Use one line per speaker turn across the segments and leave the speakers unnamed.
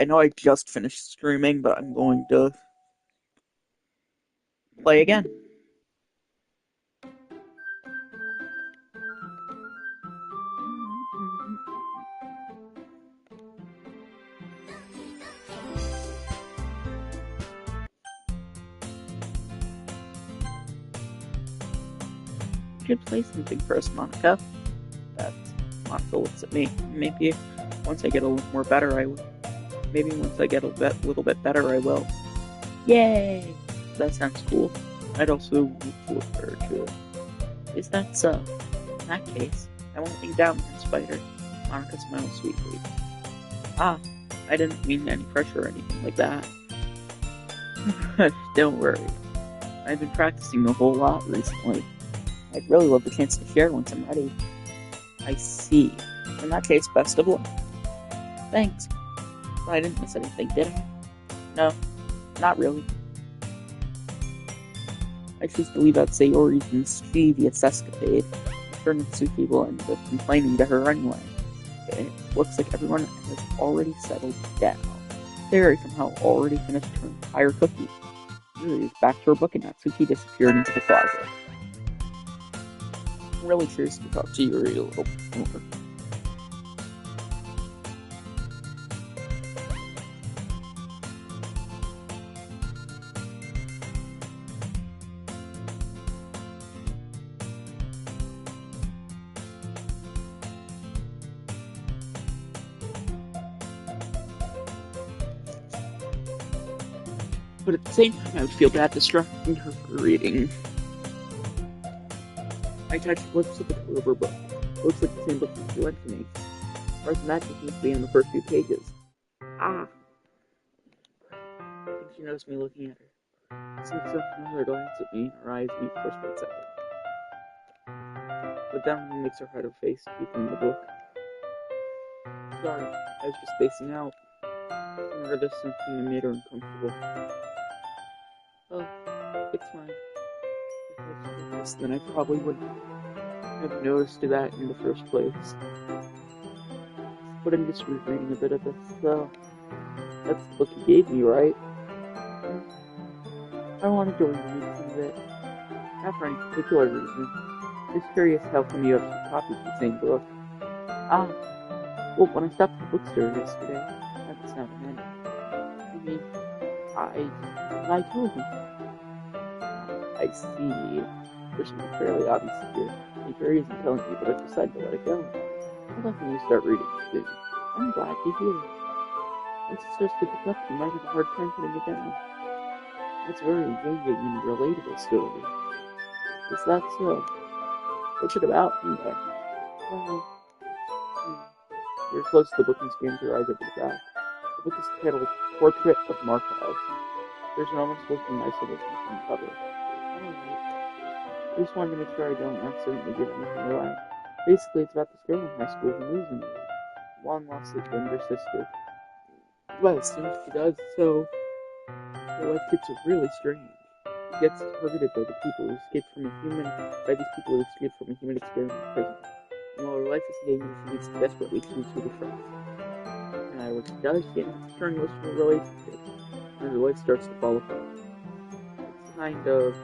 I know I just finished streaming, but I'm going to play again. You should play something first, Monica. That Monica looks at me. Maybe once I get a little more better, I will. Maybe once I get little bit better, I will. Yay! That sounds cool. I'd also look forward to it. Is that so? In that case, I won't be down there, Spider. Monica smiled sweetly. Ah, I didn't mean any pressure or anything like that. Don't worry. I've been practicing a whole lot recently. I'd really love the chance to share once I'm ready. I see. In that case, best of luck. Thanks. But I didn't miss anything, did I? No, not really. I choose to leave out Sayori's mischievous escapade. I'm sure Natsuki will end up complaining to her anyway. It looks like everyone has already settled down. Sayori somehow already finished her entire cookie. Yuri is back to her book and Natsuki disappeared into the closet. I'm really curious to talk to Yuri a little bit more. But at the same time, I would feel bad distracting her for reading. I touched flips of the Clover book. Looks like the same book that she lent to me. Whereas magic seems to be in the first few pages. Ah! I think she noticed me looking at her. Sneaks up another glance at me, her eyes meet for a split second. But then makes her hide her face, keeping the book. Sorry, I was just spacing out. I noticed something that made her uncomfortable. Oh, it's fine. If I did this, then I probably wouldn't have noticed that in the first place. But I'm just rereading a bit of this, so that's the book you gave me, right? I wanted to reread some of it. Not for any particular reason. Just curious how come you have two copies of the same book. Ah, well, when I stopped at the bookstore yesterday, that's not an end. I mean, I told him. I see. There's something fairly obvious here. The jury isn't telling me, but I've decided to let it go. I'll definitely start reading it soon. I'm glad to hear it. Once it starts to pick up, you might have a hard time putting it down. It's a very engaging and relatable story. Is that so? What's it about, anyway? Well, you're close to the book and scan your eyes over the back. The book is titled Portrait of Markov. There's an almost looking nice little from the cover. Alright. I just wanted to make sure I don't accidentally give anything away. Basically, it's about this girl in high school who moves in with a long-lost younger sister. But as soon as she does so, her life gets really strange. She gets targeted by the people who escaped from a human, by these people who escaped from a human experiment prison. And while her life is in danger, she needs desperately to keep her friends. No matter what she does, she ends up turning most of her relationships, and her life starts to fall apart. It's kind of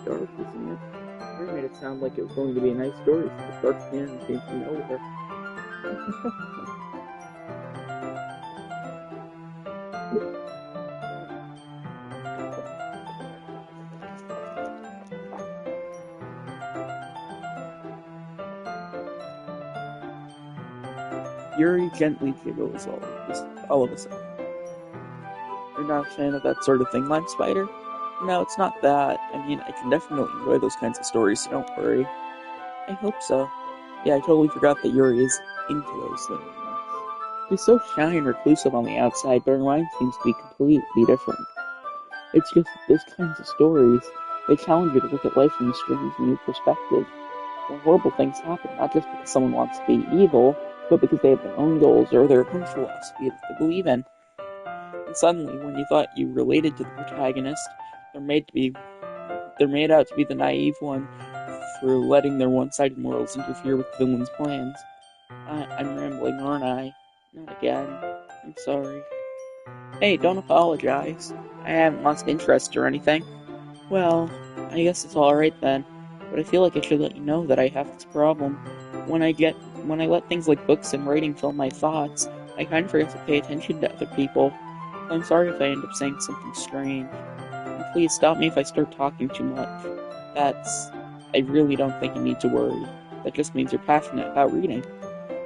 dark, isn't it? They made it sound like it was going to be a nice story, so the dark end came from nowhere. Yuri gently giggles all of a sudden. You're not a fan of that sort of thing, Lime Spider? No, it's not that. I mean, I can definitely enjoy those kinds of stories, so don't worry. I hope so. Yeah, I totally forgot that Yuri is into those things. He's so shy and reclusive on the outside, but her mind seems to be completely different. It's just that those kinds of stories, they challenge you to look at life from a strange new perspective. Where horrible things happen, not just because someone wants to be evil, but because they have their own goals or their own philosophy that they believe in. And suddenly, when you thought you related to the protagonist, they're made out to be the naive one for letting their one-sided morals interfere with the villain's plans. I'm rambling, aren't I? Not again. I'm sorry. Hey, don't apologize. I haven't lost interest or anything. Well, I guess it's alright then. But I feel like I should let you know that I have this problem. When I let things like books and writing fill my thoughts, I kind of forget to pay attention to other people. I'm sorry if I end up saying something strange. And please stop me if I start talking too much. That's... I really don't think you need to worry. That just means you're passionate about reading.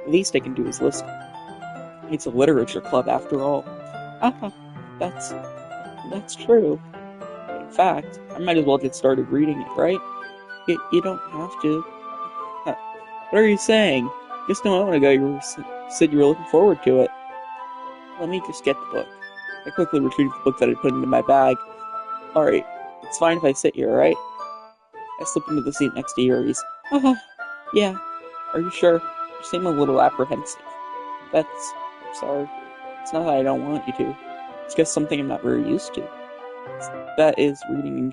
The least I can do is listen. It's a literature club after all. Ah, that's... that's true. In fact, I might as well get started reading it, right? You don't have to. What are you saying? Just a moment ago said you were looking forward to it. Let me just get the book. I quickly retrieved the book that I put into my bag. Alright, it's fine if I sit here, right? I slipped into the seat next to Yuri's. Yeah. Are you sure? You seem a little apprehensive. I'm sorry. It's not that I don't want you to. It's just something I'm not very used to. That is reading in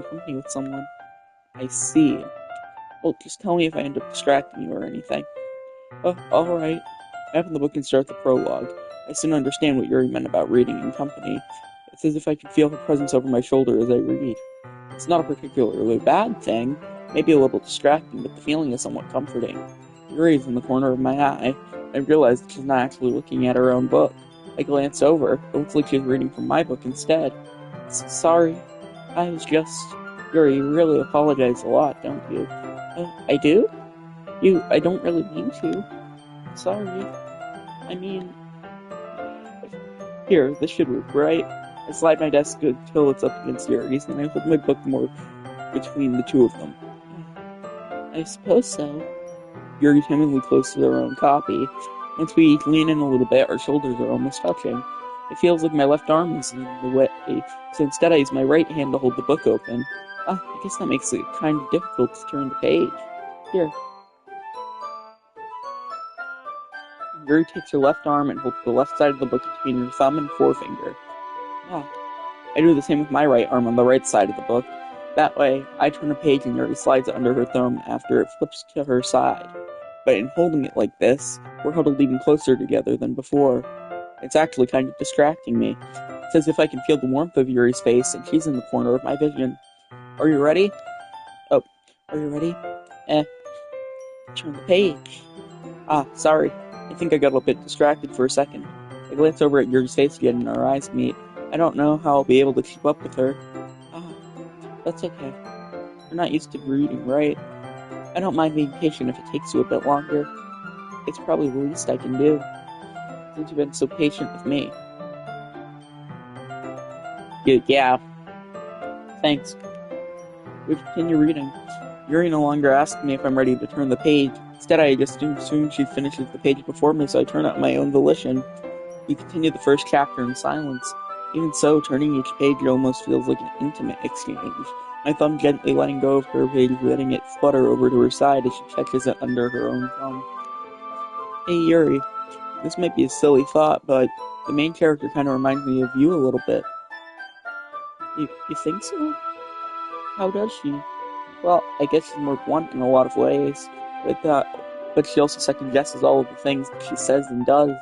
company with someone. I see. Well, just tell me if I end up distracting you or anything. Oh, alright. I open the book and start the prologue. I soon understand what Yuri meant about reading in company. It's as if I can feel her presence over my shoulder as I read. It's not a particularly bad thing, maybe a little distracting, but the feeling is somewhat comforting. Yuri is in the corner of my eye. I realize that she's not actually looking at her own book. I glance over. It looks like she's reading from my book instead. Sorry. I was just... Yuri, you really apologize a lot, don't you? I do? I don't really mean to. Sorry. I mean... Here, this should work, right? I slide my desk until it's up against Yuri's, and I hold my book more between the two of them. I suppose so. Yuri timidly close to their own copy. Once we each lean in a little bit, our shoulders are almost touching. It feels like my left arm is in the way, so instead I use my right hand to hold the book open. I guess that makes it kind of difficult to turn the page. Here. Yuri takes her left arm and holds the left side of the book between her thumb and forefinger. I do the same with my right arm on the right side of the book. That way, I turn a page and Yuri slides it under her thumb after it flips to her side. But in holding it like this, we're huddled even closer together than before. It's actually kind of distracting me. It's as if I can feel the warmth of Yuri's face and she's in the corner of my vision. Are you ready? Oh, are you ready? Turn the page. Sorry. I think I got a bit distracted for a second. I glance over at Yuri's face again and our eyes meet. I don't know how I'll be able to keep up with her. That's okay. You're not used to reading, right? I don't mind being patient if it takes you a bit longer. It's probably the least I can do, since you've been so patient with me. Yeah. Thanks. We continue reading. Yuri no longer asks me if I'm ready to turn the page. Instead, I just assume she finishes the page before me, so I turn it on my own volition. We continue the first chapter in silence. Even so, turning each page almost feels like an intimate exchange. My thumb gently letting go of her page, letting it flutter over to her side as she catches it under her own thumb. Hey Yuri, this might be a silly thought, but the main character kind of reminds me of you a little bit. You think so? How does she? Well, I guess she's more blunt in a lot of ways, but she also second-guesses all of the things that she says and does.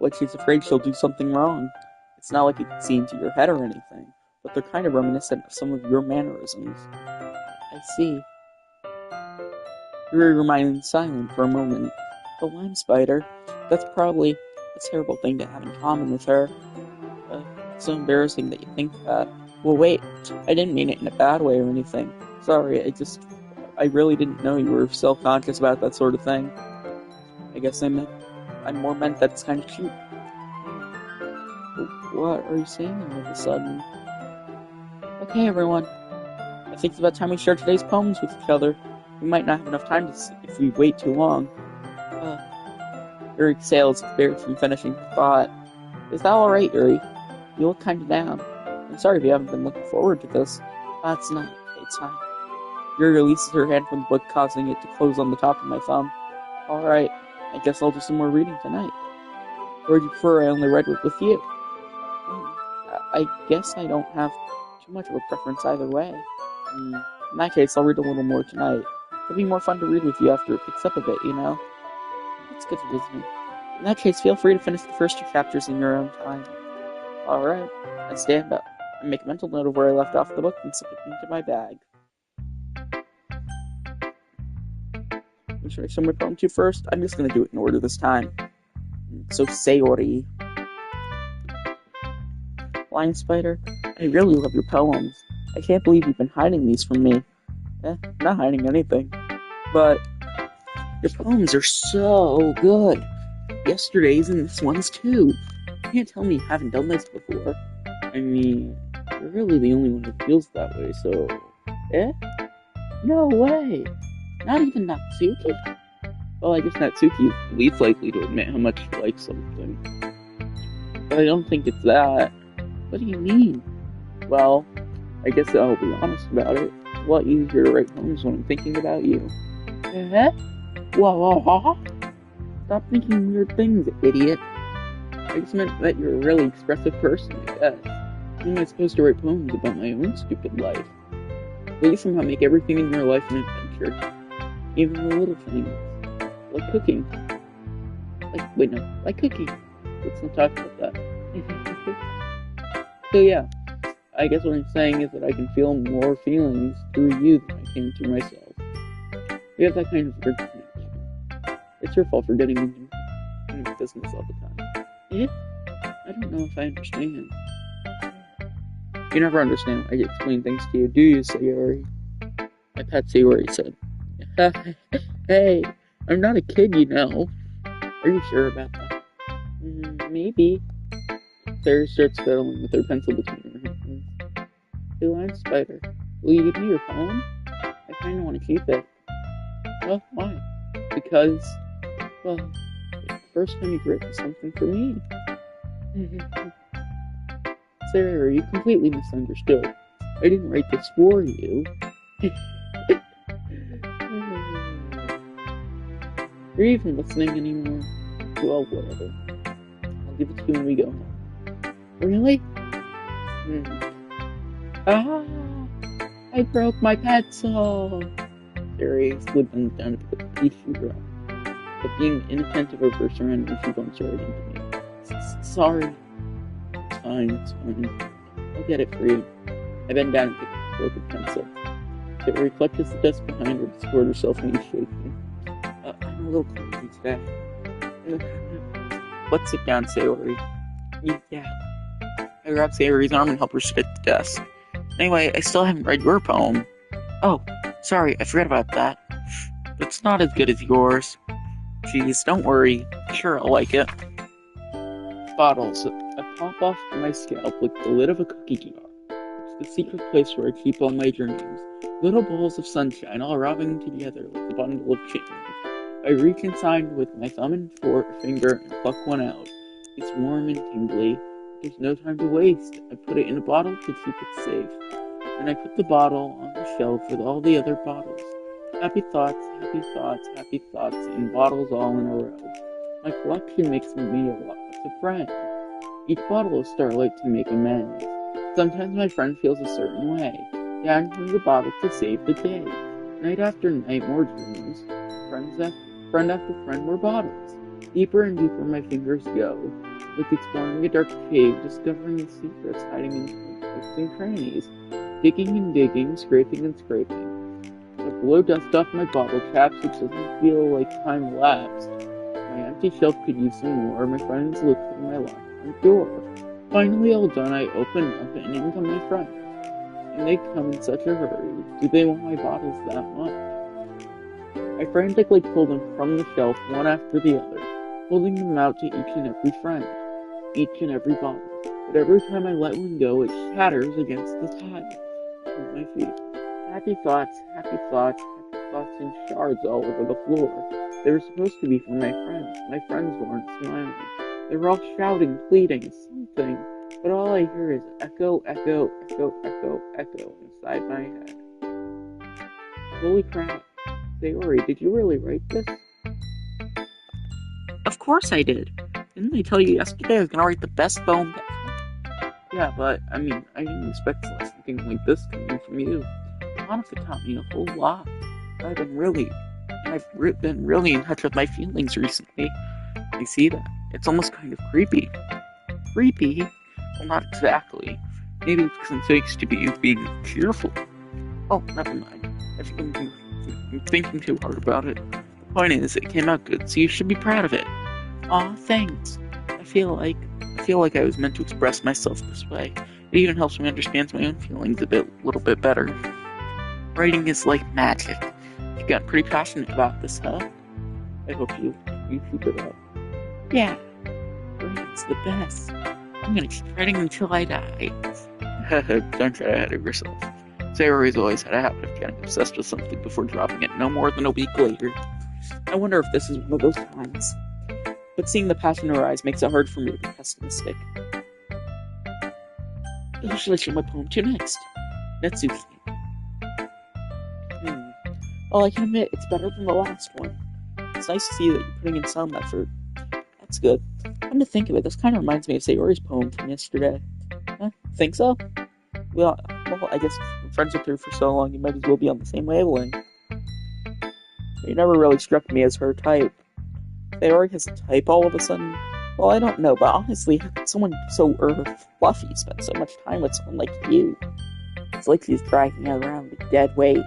Like she's afraid she'll do something wrong. It's not like it can see into your head or anything, but they're kind of reminiscent of some of your mannerisms. I see. Yuri remains silent for a moment. The lime spider, that's probably a terrible thing to have in common with her. It's so embarrassing that you think that. Well, wait, I didn't mean it in a bad way or anything. Sorry, I really didn't know you were self-conscious about that sort of thing. I guess I more meant that it's kind of cute. What are you saying all of a sudden? Okay, everyone. I think it's about time we share today's poems with each other. We might not have enough time if we wait too long. Yuri exhales, buried from finishing the thought. Is that alright, Yuri? You look kinda down. I'm sorry if you haven't been looking forward to this. It's not. It's fine. Yuri releases her hand from the book, causing it to close on the top of my thumb. Alright, I guess I'll do some more reading tonight. Or do you prefer I only read with you? I guess I don't have too much of a preference either way. In that case, I'll read a little more tonight. It'll be more fun to read with you after it picks up a bit, you know? It's good to visit me. In that case, feel free to finish the first two chapters in your own time. Alright, I stand up. I make a mental note of where I left off the book and slip it into my bag. Should I show my poem to you first? I'm just gonna do it in order this time. So, Sayori. Flying Spider, I really love your poems. I can't believe you've been hiding these from me. I'm not hiding anything. But your poems are so good. Yesterday's and this one's too. You can't tell me you haven't done this before. I mean, you're really the only one who feels that way, so... No way! Not even Natsuki? Well, I guess Natsuki is the least likely to admit how much she likes something. But I don't think it's that. What do you mean? Well, I guess I'll be honest about it. It's a lot easier to write poems when I'm thinking about you. Whoa. Stop thinking weird things, idiot. I just meant that you're a really expressive person, I guess. How am I supposed to write poems about my own stupid life? Will you somehow make everything in your life an adventure? Even the little things. Like cooking. Like cooking. Let's not talk about that. So yeah, I guess what I'm saying is that I can feel more feelings through you than I can through myself. We have that kind of weird connection. It's your fault for getting into business all the time. I don't know if I understand. You never understand when I explain things to you, do you, Sayori? My pet Sayori said. Hey, I'm not a kid, you know. Are you sure about that? Maybe. Sayori starts fiddling with her pencil between her hands. Flying Spider, will you give me your poem? I kinda want to keep it. Well, why? Because, well, it's the first time you've written something for me. Sarah, you completely misunderstood. I didn't write this for you. Are you even listening anymore? Well, whatever. I'll give it to you when we go home. Really? I broke my pencil. Sarah slid them down to pick up the piece she dropped. But being inattentive of her surroundings, she bumped right into me. Sorry. It's fine. I'll get it for you. I bend down and pick up the broken pencil. Sarah clutches the desk behind her to support herself and he's shaking. I'm a little clumsy today. Let's sit down, Sayori. Yeah. I grab Sayori's arm and help her sit at the desk. Anyway, I still haven't read your poem. Oh, sorry, I forgot about that. It's not as good as yours. Jeez, don't worry. Sure, I'll like it. Bottles. I pop off my scalp like the lid of a cookie jar. It's the secret place where I keep all my dreams. Little balls of sunshine all rubbing together like a bundle of chains. I reach inside with my thumb and forefinger and pluck one out. It's warm and tingly. There's no time to waste. I put it in a bottle to keep it safe. And I put the bottle on the shelf with all the other bottles. Happy thoughts, in bottles all in a row. My collection makes me lots of friends. Each bottle of starlight to make amends. Sometimes my friend feels a certain way. Down from the bottle to save the day. Night after night, more dreams. Friend after friend, more bottles. Deeper and deeper my fingers go, like exploring a dark cave, discovering the secrets hiding in nooks and crannies. Digging and digging, scraping and scraping. I blow dust off my bottle caps, which doesn't feel like time lapsed. My empty shelf could use some more. My friends look through my locked door. Finally all done, I open up and in come my friends. And they come in such a hurry. Do they want my bottles that much? I frantically pull them from the shelf one after the other, holding them out to each and every friend, each and every bottle. But every time I let one go, it shatters against the tile at my feet. Happy thoughts in shards all over the floor. They were supposed to be for my friends. My friends weren't smiling. They were all shouting, pleading, something. But all I hear is echo inside my head. Holy crap. Sayori, did you really write this? Of course I did. Didn't I tell you yesterday I was gonna write the best poem? Yeah, but, I didn't expect something like this coming from you. Monica taught me a whole lot. I've been really in touch with my feelings recently. You see that? It's almost kind of creepy. Creepy? Well, not exactly. Maybe it's because I'm so used to you being cheerful. Oh, never mind. I think I'm thinking too hard about it. The point is, it came out good, so you should be proud of it. Aw, thanks. I feel like I was meant to express myself this way. It even helps me understand my own feelings little bit better. Writing is like magic. You've gotten pretty passionate about this, huh? I hope you keep it up. Yeah, writing's the best. I'm gonna keep writing until I die. Don't get ahead of yourself. Sayori's always had a habit of getting obsessed with something before dropping it no more than a week later. I wonder if this is one of those times. But seeing the passion in her eyes makes it hard for me to be pessimistic. Who should I show my poem to next? Netsuki. Well, I can admit, it's better than the last one. It's nice to see that you're putting in some effort. That's good. Come to think of it, this kind of reminds me of Sayori's poem from yesterday. Huh? Think so? Well, I guess if you're friends with her for so long, you might as well be on the same wavelength. You never really struck me as her type. Sayori has a type all of a sudden. Well, I don't know, but honestly, how could someone so fluffy spend so much time with someone like you? It's like she's dragging her around a dead weight.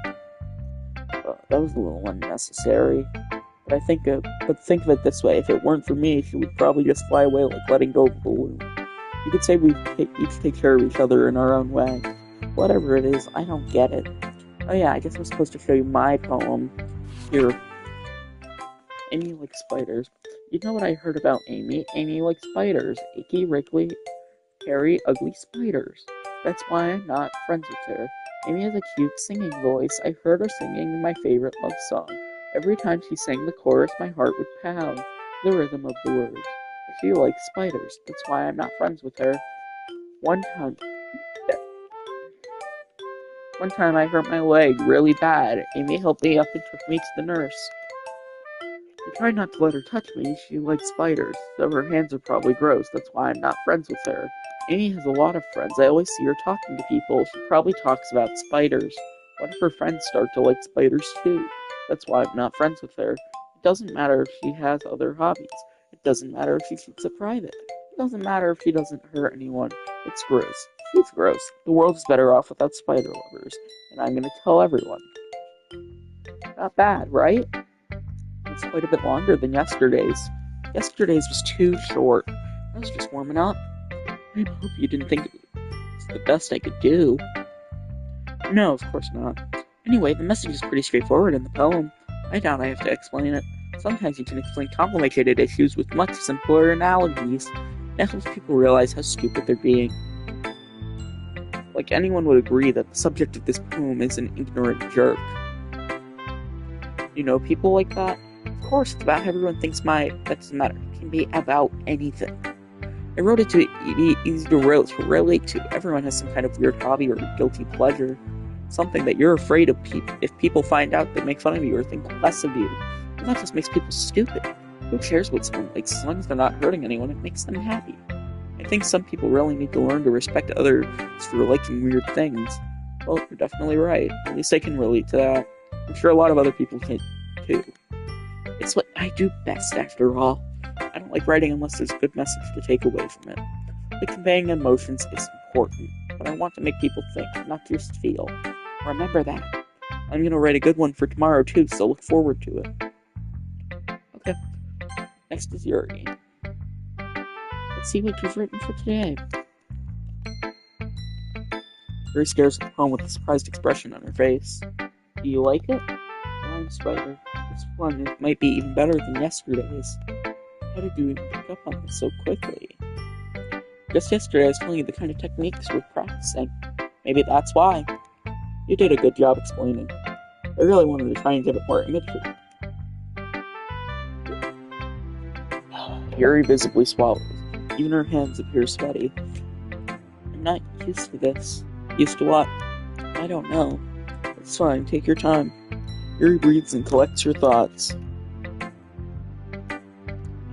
That was a little unnecessary. But think of it this way: if it weren't for me, she would probably just fly away like letting go of a balloon. You could say we each take care of each other in our own way. Whatever it is, I don't get it. Oh yeah, I guess I'm supposed to show you my poem. Here. Amy likes spiders. You know what I heard about Amy? Amy likes spiders. Icky, wriggly, hairy, ugly spiders. That's why I'm not friends with her. Amy has a cute singing voice. I heard her singing my favorite love song. Every time she sang the chorus, my heart would pound. The rhythm of the words. She likes spiders. That's why I'm not friends with her. One time I hurt my leg really bad. Amy helped me up and took me to the nurse. I tried not to let her touch me. She likes spiders, so her hands are probably gross. That's why I'm not friends with her. Amy has a lot of friends. I always see her talking to people. She probably talks about spiders. What if her friends start to like spiders too? That's why I'm not friends with her. It doesn't matter if she has other hobbies. It doesn't matter if she keeps it private. It doesn't matter if she doesn't hurt anyone. It's gross. She's gross. The world is better off without spider lovers. And I'm gonna tell everyone. Not bad, right? It's quite a bit longer than yesterday's. Yesterday's was too short. I was just warming up. I hope you didn't think it's the best I could do. No, of course not. Anyway, the message is pretty straightforward in the poem. I doubt I have to explain it. Sometimes you can explain complicated issues with much simpler analogies. It helps people realize how stupid they're being. Like anyone would agree that the subject of this poem is an ignorant jerk. You know people like that? Of course, it's about how everyone thinks that doesn't matter. It can be about anything. I wrote it to be easy to relate to. Everyone has some kind of weird hobby or guilty pleasure. Something that you're afraid of if people find out, they make fun of you or think less of you. And that just makes people stupid. Who cares what someone likes? As long as they're not hurting anyone, it makes them happy. I think some people really need to learn to respect others for liking weird things. Well, you're definitely right. At least I can relate to that. I'm sure a lot of other people can, too. It's what I do best, after all. I don't like writing unless there's a good message to take away from it. Like conveying emotions is important, but I want to make people think, not just feel. Remember that. I'm gonna write a good one for tomorrow too, so look forward to it. Okay. Next is Yuri. Let's see what you've written for today. Yuri stares at the poem with a surprised expression on her face. Do you like it? Blind spider. This one might be even better than yesterday's. How did you even pick up on this so quickly? Just yesterday I was telling you the kind of techniques we're practicing. Maybe that's why. You did a good job explaining. I really wanted to try and give it more imagery. Yuri visibly swallows. Even her hands appear sweaty. I'm not used to this. Used to what? I don't know. It's fine, take your time. Yuri breathes and collects her thoughts.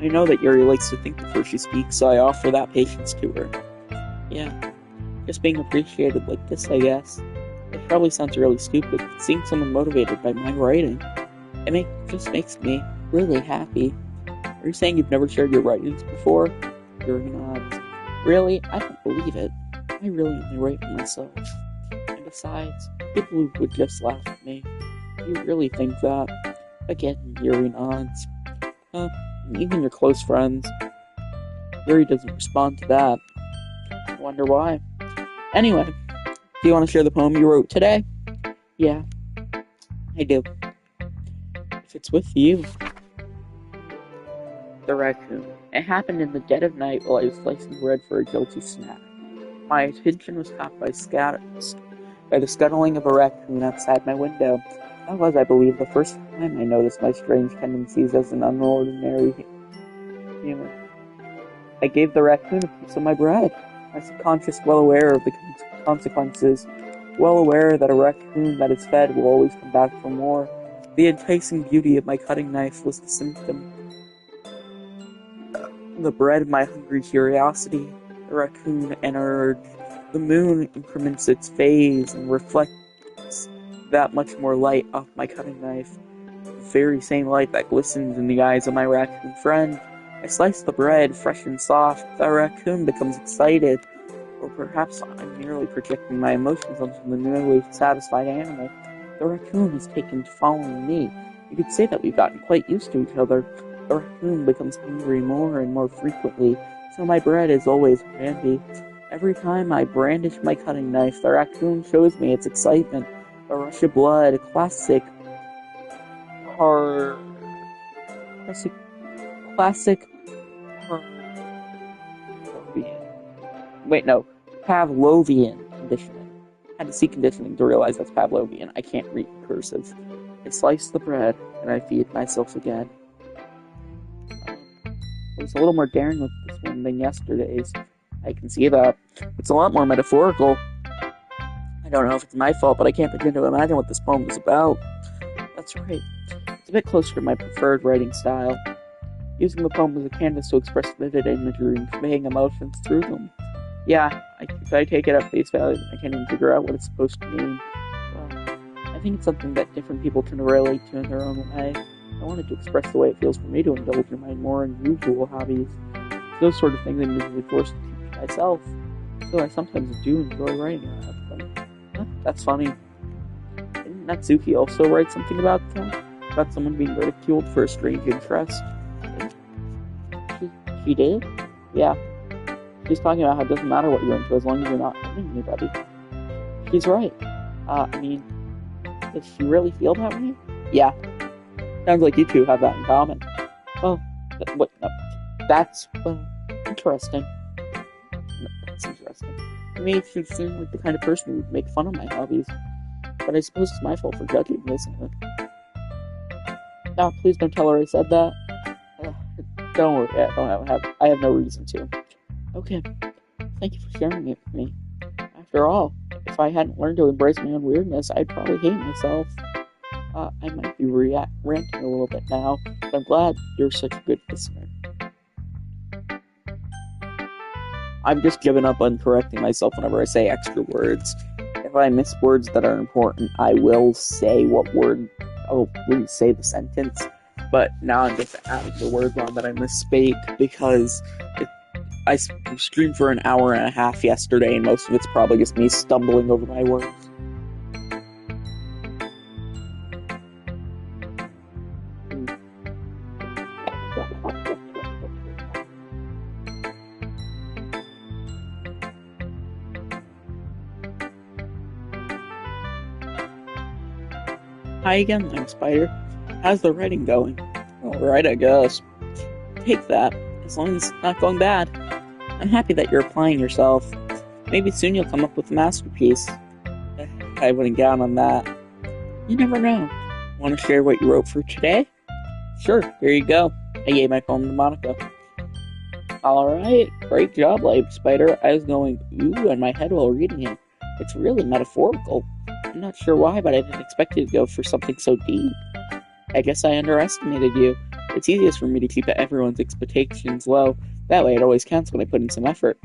I know that Yuri likes to think before she speaks, so I offer that patience to her. Yeah, just being appreciated like this, I guess. It probably sounds really stupid, but seeing someone motivated by my writing, just makes me really happy. Are you saying you've never shared your writings before? Yuri nods. Really? I don't believe it. I really only write for myself. And besides, people would just laugh at me. You really think that? Again, Yuri nods. Even your close friends. Yuri doesn't respond to that. I wonder why. Anyway, do you want to share the poem you wrote today? Yeah, I do. If it's with you. The raccoon. It happened in the dead of night while I was slicing bread for a guilty snack. My attention was caught by the scuttling of a raccoon outside my window. That was, I believe, the first time I noticed my strange tendencies as an unordinary human. I gave the raccoon a piece of my bread, my subconscious well aware of the consequences, well aware that a raccoon that is fed will always come back for more. The enticing beauty of my cutting knife was the symptom. The bread, my hungry curiosity, the raccoon, an urge. The moon increments its phase and reflects that much more light off my cutting knife. The very same light that glistens in the eyes of my raccoon friend. I slice the bread, fresh and soft. The raccoon becomes excited. Or perhaps I'm merely projecting my emotions onto the newly satisfied animal. The raccoon has taken to following me. You could say that we've gotten quite used to each other. The raccoon becomes hungry more and more frequently, so my bread is always handy. Every time I brandish my cutting knife, the raccoon shows me its excitement. A rush of blood, classic Pavlovian conditioning. I had to see conditioning to realize that's Pavlovian. I can't read cursive. I slice the bread, and I feed myself again. I was a little more daring with this one than yesterday's. I can see that. It's a lot more metaphorical. I don't know if it's my fault, but I can't begin to imagine what this poem is about. That's right. It's a bit closer to my preferred writing style. Using the poem as a canvas to express vivid imagery and conveying emotions through them. Yeah, if I take it at face value, I can't even figure out what it's supposed to mean. I think it's something that different people can relate to in their own way. I wanted to express the way it feels for me to indulge in my more unusual hobbies. Those sort of things I'm usually forced to teach myself, so I sometimes do enjoy writing about them. That's funny. Didn't Natsuki also write something about that? About someone being ridiculed for a strange interest? She did? Yeah. She's talking about how it doesn't matter what you're into as long as you're not hurting anybody. She's right. Does she really feel that way? Yeah. Sounds like you two have that in common. Well, that's interesting. No, that's interesting. To me, she seemed like the kind of person who would make fun of my hobbies. But I suppose it's my fault for judging, isn't it? No, please don't tell her I said that. Don't worry, I have no reason to. Okay, thank you for sharing it with me. After all, if I hadn't learned to embrace my own weirdness, I'd probably hate myself. I might be ranting a little bit now, but I'm glad you're such a good listener. I've just given up on correcting myself whenever I say extra words. If I miss words that are important, I will say what word, I'll re-say the sentence, but now I'm just adding the words on that I misspoke because I streamed for an hour and a half yesterday, and most of it's probably just me stumbling over my words. Hi again, Lime Spider. How's the writing going? Alright, I guess. Take that, as long as it's not going bad. I'm happy that you're applying yourself. Maybe soon you'll come up with a masterpiece. I wouldn't count on that. You never know. Want to share what you wrote for today? Sure, here you go. I gave my poem to Monica. Alright, great job, Lime Spider. I was going ooh in my head while reading it. It's really metaphorical. I'm not sure why, but I didn't expect you to go for something so deep. I guess I underestimated you. It's easiest for me to keep everyone's expectations low. That way it always counts when I put in some effort.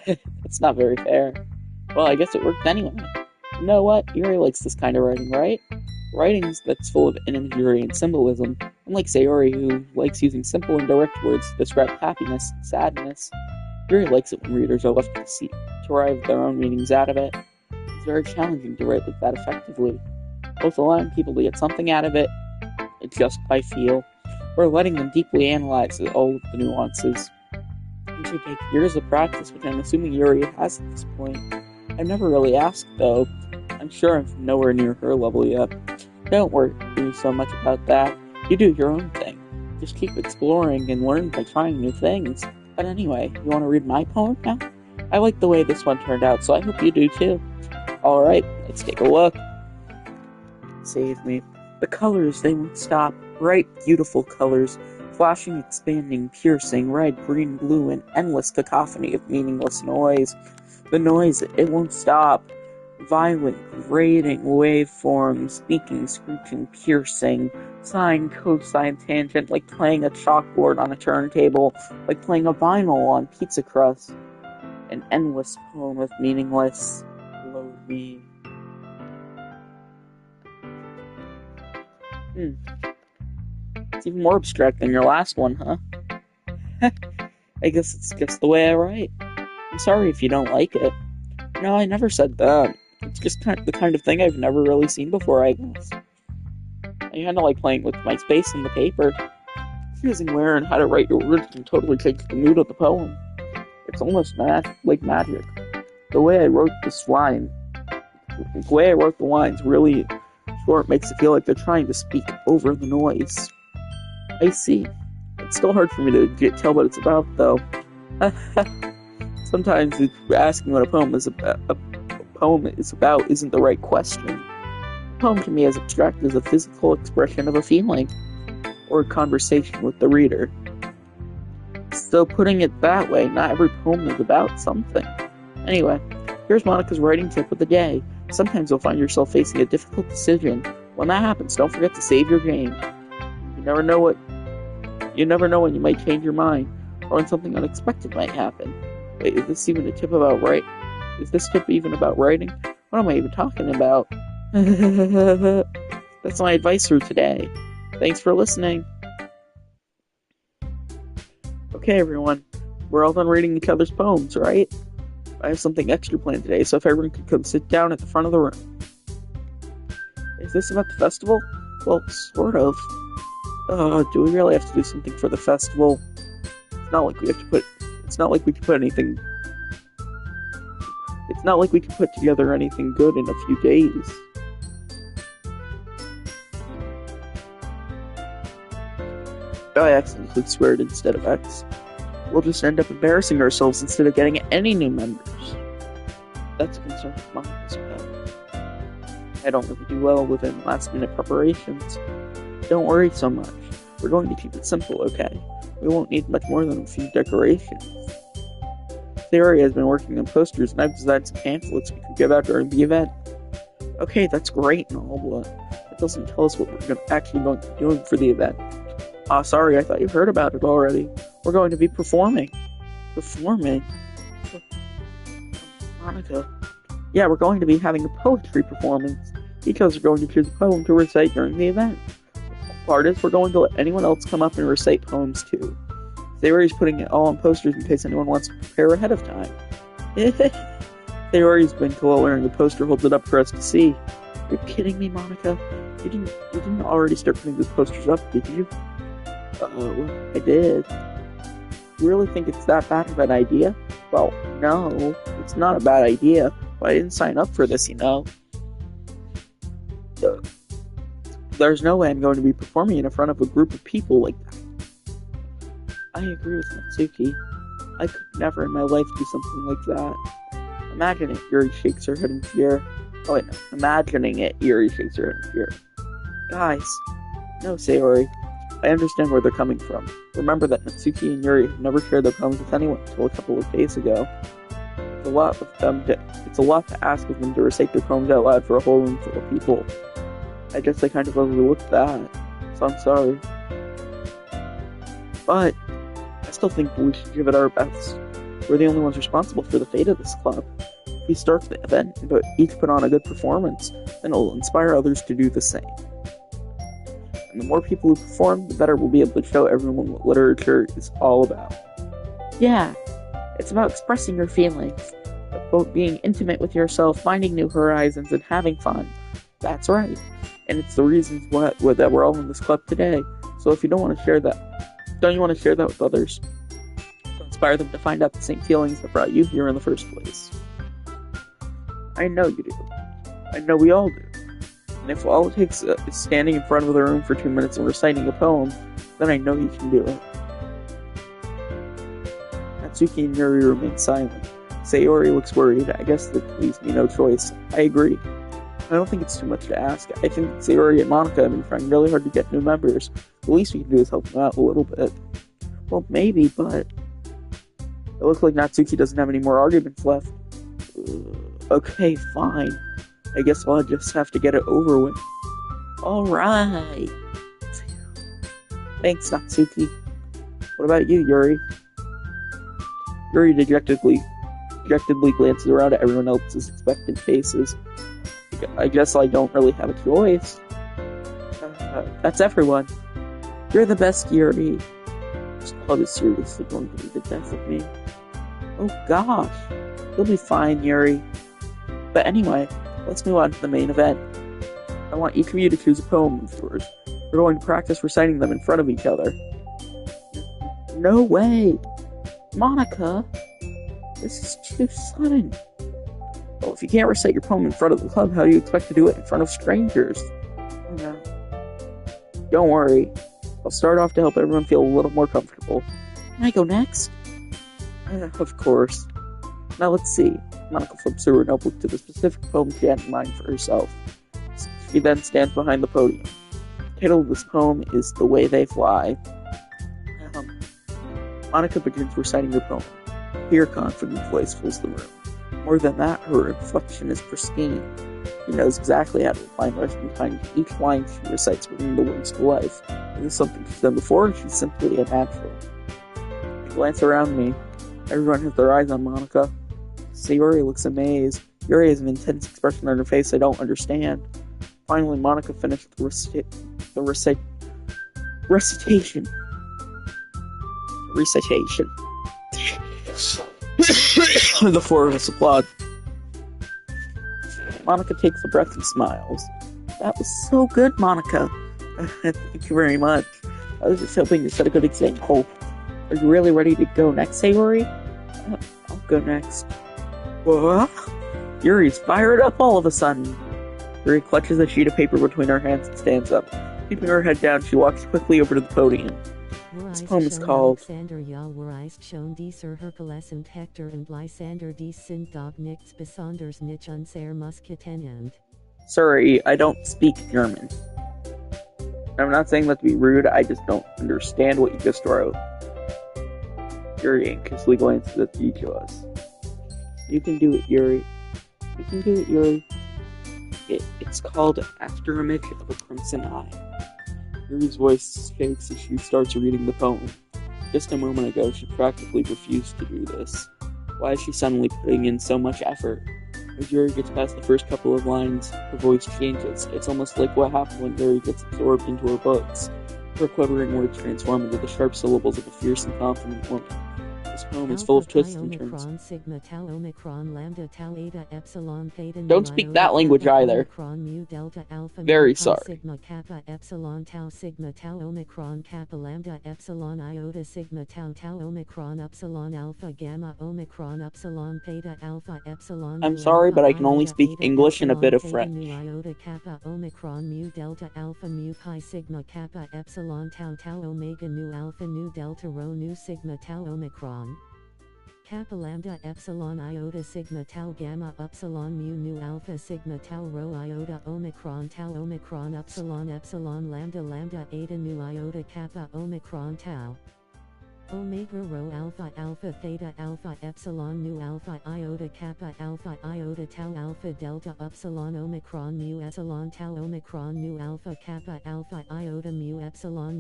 That's not very fair. Well, I guess it worked anyway. You know what? Yuri likes this kind of writing, right? Writing that's full of imagery and symbolism, unlike Sayori, who likes using simple and direct words to describe happiness and sadness. Yuri likes it when readers are left to derive their own meanings out of it. It's very challenging to write like that effectively, both allowing people to get something out of it, just by feel, or letting them deeply analyze all of the nuances. It should take years of practice, which I'm assuming Yuri has at this point. I've never really asked, though. I'm sure I'm nowhere near her level yet. Don't worry so much about that. You do your own thing. Just keep exploring and learn by trying new things. But anyway, you want to read my poem now? I like the way this one turned out, so I hope you do too. Alright, let's take a look. Save me. The colors, they won't stop. Bright, beautiful colors. Flashing, expanding, piercing, red, green, blue, an endless cacophony of meaningless noise. The noise, it won't stop. Violent, grating, waveforms, speaking, screeching, piercing, sine, cosine, tangent, like playing a chalkboard on a turntable, like playing a vinyl on pizza crust. An endless poem of meaningless, load me. It's even more abstract than your last one, huh? I guess it's just the way I write. I'm sorry if you don't like it. No, I never said that. It's just the kind of thing I've never really seen before, I guess. I kinda like playing with my space and the paper. Choosing where and how to write your words can totally change the mood of the poem. It's almost like magic. The way I wrote the lines really short makes it feel like they're trying to speak over the noise. I see. It's still hard for me to tell what it's about, though. Sometimes asking what a poem is about isn't the right question. A poem can be as abstract as a physical expression of a feeling, or a conversation with the reader. So putting it that way, not every poem is about something. Anyway, here's Monica's writing tip of the day. Sometimes you'll find yourself facing a difficult decision. When that happens, don't forget to save your game. You never know when you might change your mind, or when something unexpected might happen. Wait, is this even a tip about writing? Is this tip even about writing? What am I even talking about? That's my advice for today. Thanks for listening. Okay, everyone. We're all done reading each other's poems, right? I have something extra planned today, so if everyone could come sit down at the front of the room. Is this about the festival? Well, sort of. Do we really have to do something for the festival? It's not like we could put together anything good in a few days. I accidentally sweared instead of X. We'll just end up embarrassing ourselves instead of getting any new members. That's a concern of mine as well. I don't really do well within last-minute preparations. Don't worry so much. We're going to keep it simple, okay? We won't need much more than a few decorations. Theory has been working on posters, and I've designed some pamphlets we can give out during the event. Okay, that's great and all, but it doesn't tell us what we're actually going to be doing for the event. Sorry, I thought you heard about it already. We're going to be performing. Performing? Monica. Yeah, we're going to be having a poetry performance. Each of us are going to choose a poem to recite during the event. The part is, we're going to let anyone else come up and recite poems too. Theory's putting it all on posters in case anyone wants to prepare ahead of time. Theory's been cool wearing a poster, holds it up for us to see. You're kidding me, Monica? You didn't already start putting those posters up, did you? I did. You really think it's that bad of an idea? Well, no, it's not a bad idea, but I didn't sign up for this, you know. There's no way I'm going to be performing in front of a group of people like that. I agree with Natsuki. I could never in my life do something like that. Imagine it, Yuri shakes her head in fear. Oh wait, no. Imagining it, Yuri shakes her head in fear. Guys. No, Sayori. I understand where they're coming from. Remember that Natsuki and Yuri have never shared their poems with anyone until a couple of days ago. It's a lot to ask of them to recite their poems out loud for a whole room full of people. I guess I kind of overlooked that, so I'm sorry. But I still think we should give it our best. We're the only ones responsible for the fate of this club. If we start the event and each put on a good performance, then it will inspire others to do the same. And the more people who perform, the better we'll be able to show everyone what literature is all about. Yeah, It's about expressing your feelings, about being intimate with yourself, finding new horizons, and having fun. That's right. And it's the reasons that we're all in this club today. So if you don't want to share that, don't you want to share that with others? To inspire them to find out the same feelings that brought you here in the first place. I know you do. I know we all do. And if all it takes is standing in front of the room for 2 minutes and reciting a poem, then I know you can do it. Natsuki and Yuri remain silent. Sayori looks worried. I guess that leaves me no choice. I agree. I don't think it's too much to ask. I think that Sayori and Monica have been trying really hard to get new members. The least we can do is help them out a little bit. Well, maybe, but it looks like Natsuki doesn't have any more arguments left. Okay, fine. I guess I'll just have to get it over with. Alright. Thanks, Natsuki. What about you, Yuri? Yuri dejectedly glances around at everyone else's expectant faces. I guess I don't really have a choice. That's everyone. You're the best, Yuri. This club is seriously going to be the death of me. Oh gosh. You'll be fine, Yuri. But anyway, let's move on to the main event. I want each of you to choose a poem of yours. We're going to practice reciting them in front of each other. No way! Monica! This is too sudden. Well, if you can't recite your poem in front of the club, how do you expect to do it in front of strangers? Oh no. Don't worry. I'll start off to help everyone feel a little more comfortable. Can I go next? Of course. Now let's see. Monica flips through her notebook to the specific poem she had in mind for herself. She then stands behind the podium. The title of this poem is The Way They Fly. Monica begins reciting her poem. A clear, confident voice fills the room. More than that, her inflection is pristine. She knows exactly how to apply emotion behind each line she recites, bringing the words to life. It is something she's done before, and she's simply a natural. I glance around me. Everyone has their eyes on Monica. Sayori looks amazed. Yuri has an intense expression on her face I don't understand. Finally, Monica finished the recitation. The four of us applaud. Monica takes a breath and smiles. That was so good, Monica. Thank you very much. I was just hoping to set a good example. Are you really ready to go next, Sayori? I'll go next. What? Yuri's fired up all of a sudden. Yuri clutches a sheet of paper between her hands and stands up. Keeping her head down, she walks quickly over to the podium. This poem is called
Alexander Yalwareist schon die Sir Hercules und Hector und Lysander dies sind doch nichts besonders nicht unser Musketenend.
Sorry, I don't speak German. I'm not saying that to be rude, I just don't understand what you just wrote. Yuri anxiously glances at each of us. You can do it, Yuri. You can do it, Yuri. It's called After Image of a Crimson Eye. Yuri's voice shakes as she starts reading the poem. Just a moment ago, she practically refused to do this. Why is she suddenly putting in so much effort? As Yuri gets past the first couple of lines, her voice changes. It's almost like what happened when Yuri gets absorbed into her books. Her quivering words transform into the sharp syllables of a fierce and confident woman. This poem is full of twists and turns. Don't speak that language either. Very sorry. I'm sorry, but I can only speak English and a bit of French.
Kappa lambda epsilon iota sigma tau gamma upsilon mu nu alpha sigma tau rho iota omicron tau omicron epsilon epsilon lambda lambda eta nu iota kappa omicron tau omega rho alpha alpha theta alpha epsilon nu alpha iota kappa alpha iota tau alpha delta epsilon omicron mu epsilon tau omicron nu alpha kappa alpha iota mu epsilon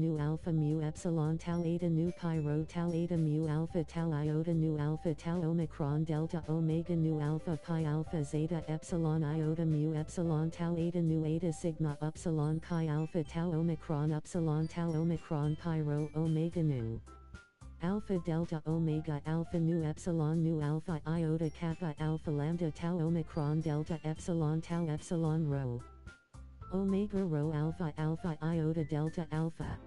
tau eta nu pi rho tau eta mu alpha tau iota nu alpha tau omicron delta omega nu alpha pi alpha zeta epsilon iota mu epsilon tau eta nu eta sigma epsilon chi alpha tau omicron pi rho omega nu Alpha delta omega alpha nu alpha iota kappa alpha lambda tau omicron delta epsilon rho. Omega rho alpha iota delta alpha.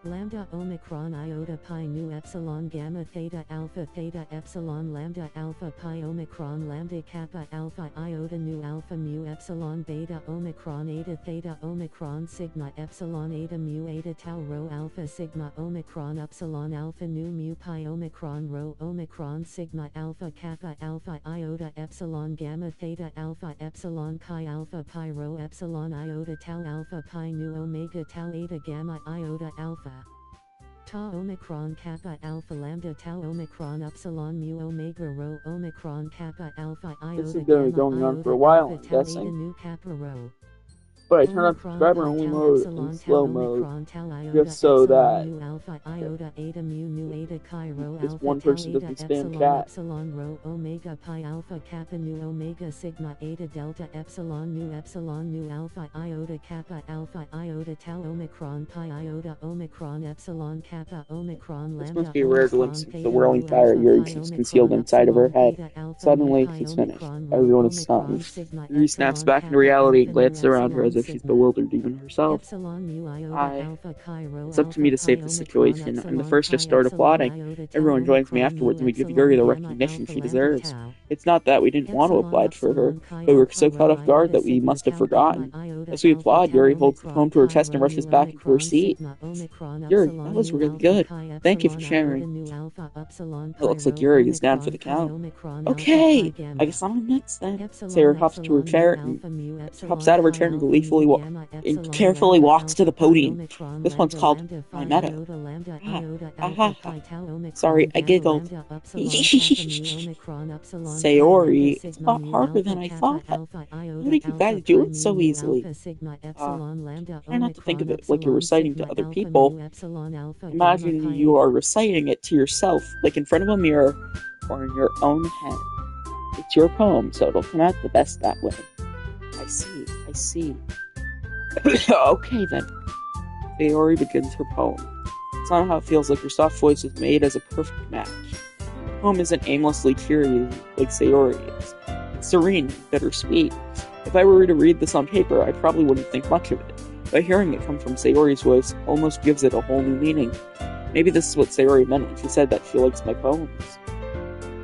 Lambda omicron iota pi nu epsilon gamma theta epsilon lambda alpha pi omicron lambda kappa alpha iota nu alpha mu epsilon beta omicron eta theta omicron sigma epsilon eta mu eta tau rho alpha sigma omicron epsilon alpha nu mu pi omicron rho omicron sigma alpha kappa alpha iota epsilon gamma theta alpha epsilon chi alpha pi rho epsilon iota tau alpha pi nu omega tau eta gamma iota alpha. Ta omicron kappa alpha lambda tau omicron epsilon mu omega rho omicron kappa alpha iota
This is going to be going on for a while, I'm guessing.
nu kappa rho.
But I turned on subscriber only mode in slow mode, just so that this one person doesn't spam chat.
Epsilon rho omega pi alpha kappa nu omega sigma eta delta epsilon nu alpha iota kappa alpha iota tau omicron pi iota omicron epsilon kappa omicron lambda.
This must be a rare glimpse of the whirling fire Yuri keeps concealed inside of her head. Suddenly, she's finished. Everyone is stunned. Yuri snaps back into reality and glances around her as if she's bewildered even herself. It's up to me to save the situation. I'm the first to start applauding. Everyone joins me afterwards and we give Yuri the recognition she deserves. It's not that we didn't want to applaud for her, but we were so caught off guard that we must have forgotten. As we applaud, Yuri holds the poem to her chest and rushes back into her seat. Yuri, that was really good. Thank you for sharing. It looks like Yuri is down for the count. Okay, I guess I'm next then. Sarah hops to her chair and hops out of her chair and gleefully carefully walks to the podium. This one's called My Meadow. Sorry, I giggled. Sayori, it's a lot harder than I thought. How did you guys do it so easily? Try not to think of it like you're reciting to other people. Imagine you are reciting it to yourself, like in front of a mirror or in your own head. It's your poem, so it'll come out the best that way. I see. Okay then. Sayori begins her poem. Somehow it feels like her soft voice was made as a perfect match. The poem isn't aimlessly cheery like Sayori is. It's serene and bittersweet. If I were to read this on paper, I probably wouldn't think much of it. But hearing it come from Sayori's voice almost gives it a whole new meaning. Maybe this is what Sayori meant when she said that she likes my poems.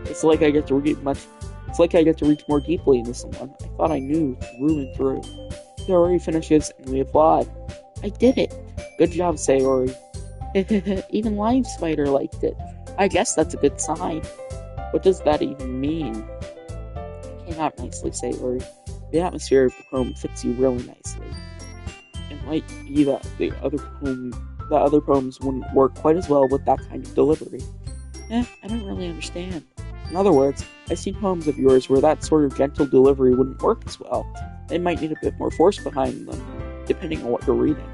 It's like I get to reach more deeply into someone I thought I knew through and through. Sayori finishes and we applaud. I did it! Good job, Sayori. Even Lime Spider liked it. I guess that's a good sign. What does that even mean? It came out nicely, Sayori. The atmosphere of the poem fits you really nicely. It might be that the other poems wouldn't work quite as well with that kind of delivery. I don't really understand. In other words, I've seen poems of yours where that sort of gentle delivery wouldn't work as well. They might need a bit more force behind them, depending on what you're reading.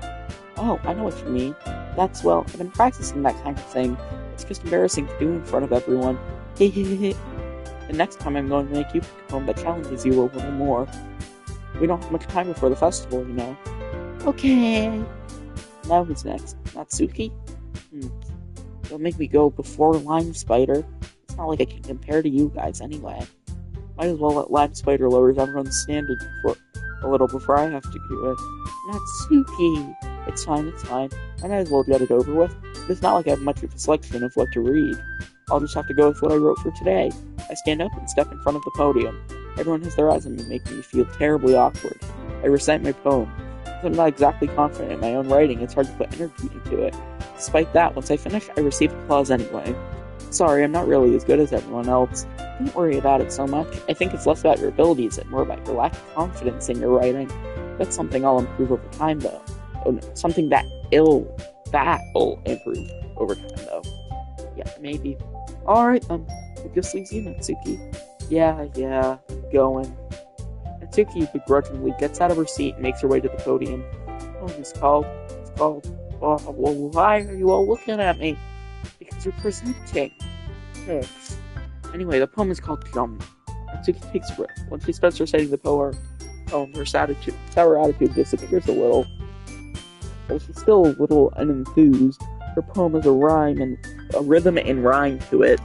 Oh, I know what you mean. I've been practicing that kind of thing. It's just embarrassing to do in front of everyone. The next time I'm going to make you pick a poem that challenges you a little more. We don't have much time before the festival, you know. Okay. Now who's next? Natsuki? Don't make me go before Lime Spider. It's not like I can compare to you guys anyway. Might as well let Lime Spider lower everyone's standard a little before I have to do it. Natsuki! It's fine. I might as well get it over with. It's not like I have much of a selection of what to read. I'll just have to go with what I wrote for today. I stand up and step in front of the podium. Everyone has their eyes on me, making me feel terribly awkward. I recite my poem. Since I'm not exactly confident in my own writing, it's hard to put energy into it. Despite that, once I finish, I receive applause anyway. Sorry, I'm not really as good as everyone else. Don't worry about it so much. I think it's less about your abilities and more about your lack of confidence in your writing. That's something I'll improve over time, though. Oh no, something that'll improve over time, though. Yeah, maybe. Alright then, it just leaves you, Natsuki. Yeah, I'm going. Natsuki begrudgingly gets out of her seat and makes her way to the podium. Oh, it's called. Oh, why are you all looking at me? Because you're presenting. Anyway, the poem is called Jump. Natsuki takes a breath. Once she starts reciting the poem, her sour attitude disappears a little. While she's still a little unenthused, her poem is a rhyme and a rhythm and rhyme to it.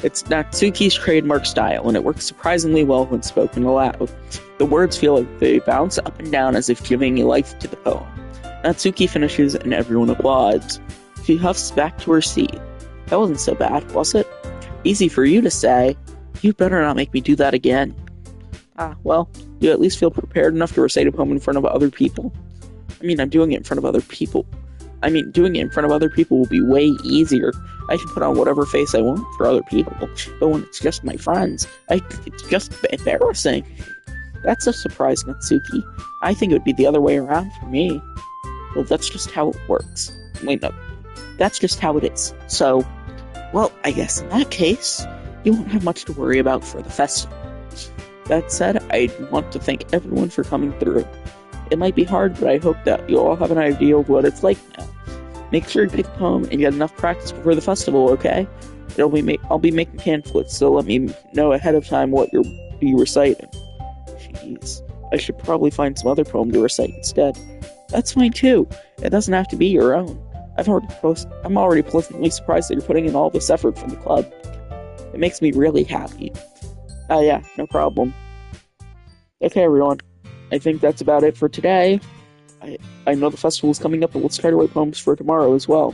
It's Natsuki's trademark style, and it works surprisingly well when spoken aloud. The words feel like they bounce up and down as if giving life to the poem. Natsuki finishes and everyone applauds. She huffs back to her seat. That wasn't so bad, was it? Easy for you to say. You better not make me do that again. Well, you at least feel prepared enough to recite a poem in front of other people. I'm doing it in front of other people. Doing it in front of other people will be way easier. I can put on whatever face I want for other people. But when it's just my friends, it's just embarrassing. That's a surprise, Natsuki. I think it would be the other way around for me. Well, that's just how it works. Wait, no. That's just how it is. So, well, I guess in that case, you won't have much to worry about for the festival. That said, I want to thank everyone for coming through. It might be hard, but I hope that you all have an idea of what it's like now. Make sure you pick a poem and get enough practice before the festival, okay? I'll be making pamphlets, so let me know ahead of time what you'll be reciting. Jeez, I should probably find some other poem to recite instead. That's fine too. It doesn't have to be your own. I'm already pleasantly surprised that you're putting in all this effort for the club. It makes me really happy. Yeah, no problem. Okay, everyone. I think that's about it for today. I know the festival's coming up, but let's try to write poems for tomorrow as well.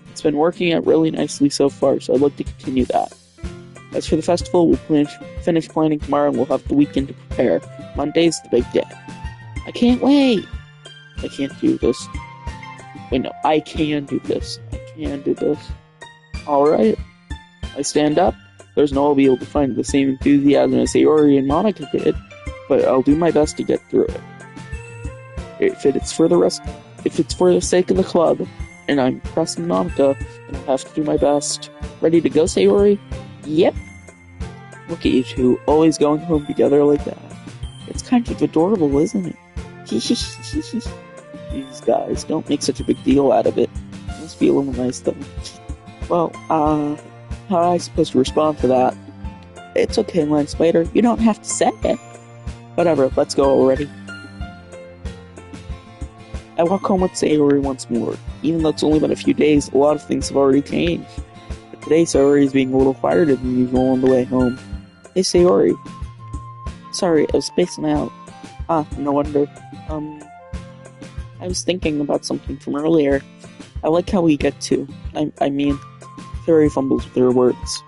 It's been working out really nicely so far, so I'd like to continue that. As for the festival, we'll finish planning tomorrow and we'll have the weekend to prepare. Monday's the big day. I can't wait! I can't do this. Wait, no, I can do this. I can do this. Alright. I stand up. There's no I'll be able to find the same enthusiasm as Sayori and Monica did, but I'll do my best to get through it. If it's for the sake of the club, and I'm pressing Monica, then I'll have to do my best. Ready to go, Sayori? Yep. Look at you two, always going home together like that. It's kind of adorable, isn't it? These guys, don't make such a big deal out of it. It must be a little nice, though. Well, how am I supposed to respond to that? It's okay, Land Spider. You don't have to say it. Whatever, let's go already. I walk home with Sayori once more. Even though it's only been a few days, a lot of things have already changed. But today, Sayori is being a little quieter than usual on the way home. Hey, Sayori. Sorry, I was spacing out. No wonder. I was thinking about something from earlier. I like how we get to. Sayori fumbles with her words.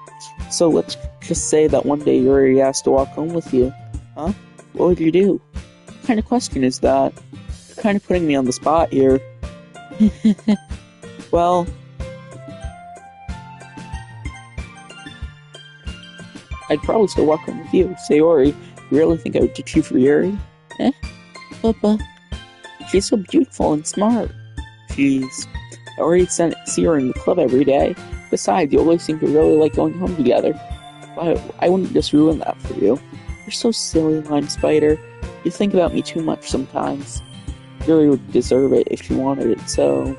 So let's just say that one day Yuri asked to walk home with you. Huh? What would you do? What kind of question is that? You're kind of putting me on the spot here. Well, I'd probably still walk home with you. Sayori, you really think I would ditch you for Yuri? Papa. She's so beautiful and smart. Jeez. I already see her in the club every day. Besides, you always seem to really like going home together. But I wouldn't just ruin that for you. You're so silly, Lime Spider. You think about me too much sometimes. Yuri would deserve it if she wanted it, so...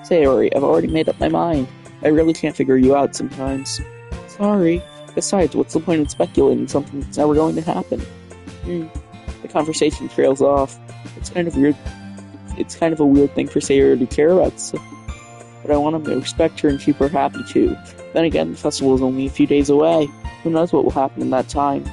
Sayori, I've already made up my mind. I really can't figure you out sometimes. Sorry. Besides, what's the point of speculating something that's never going to happen? The conversation trails off. It's kind of weird. It's kind of a weird thing for Sayori to care about, so... But I want to respect her and keep her happy too. Then again, the festival is only a few days away. Who knows what will happen in that time?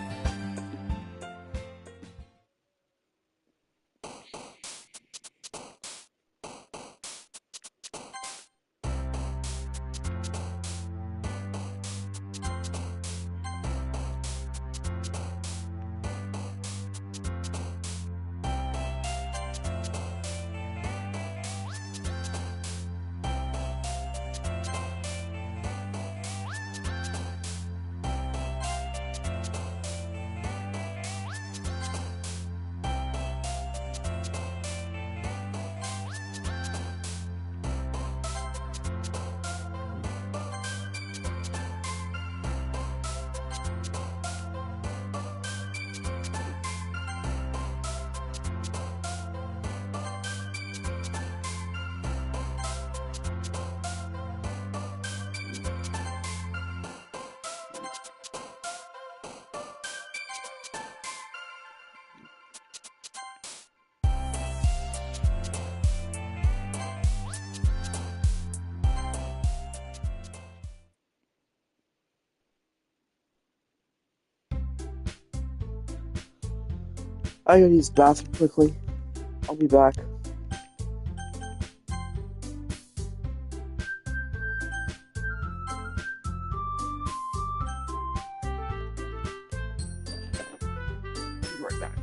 I gotta use the bathroom quickly. I'll be back. Be right back.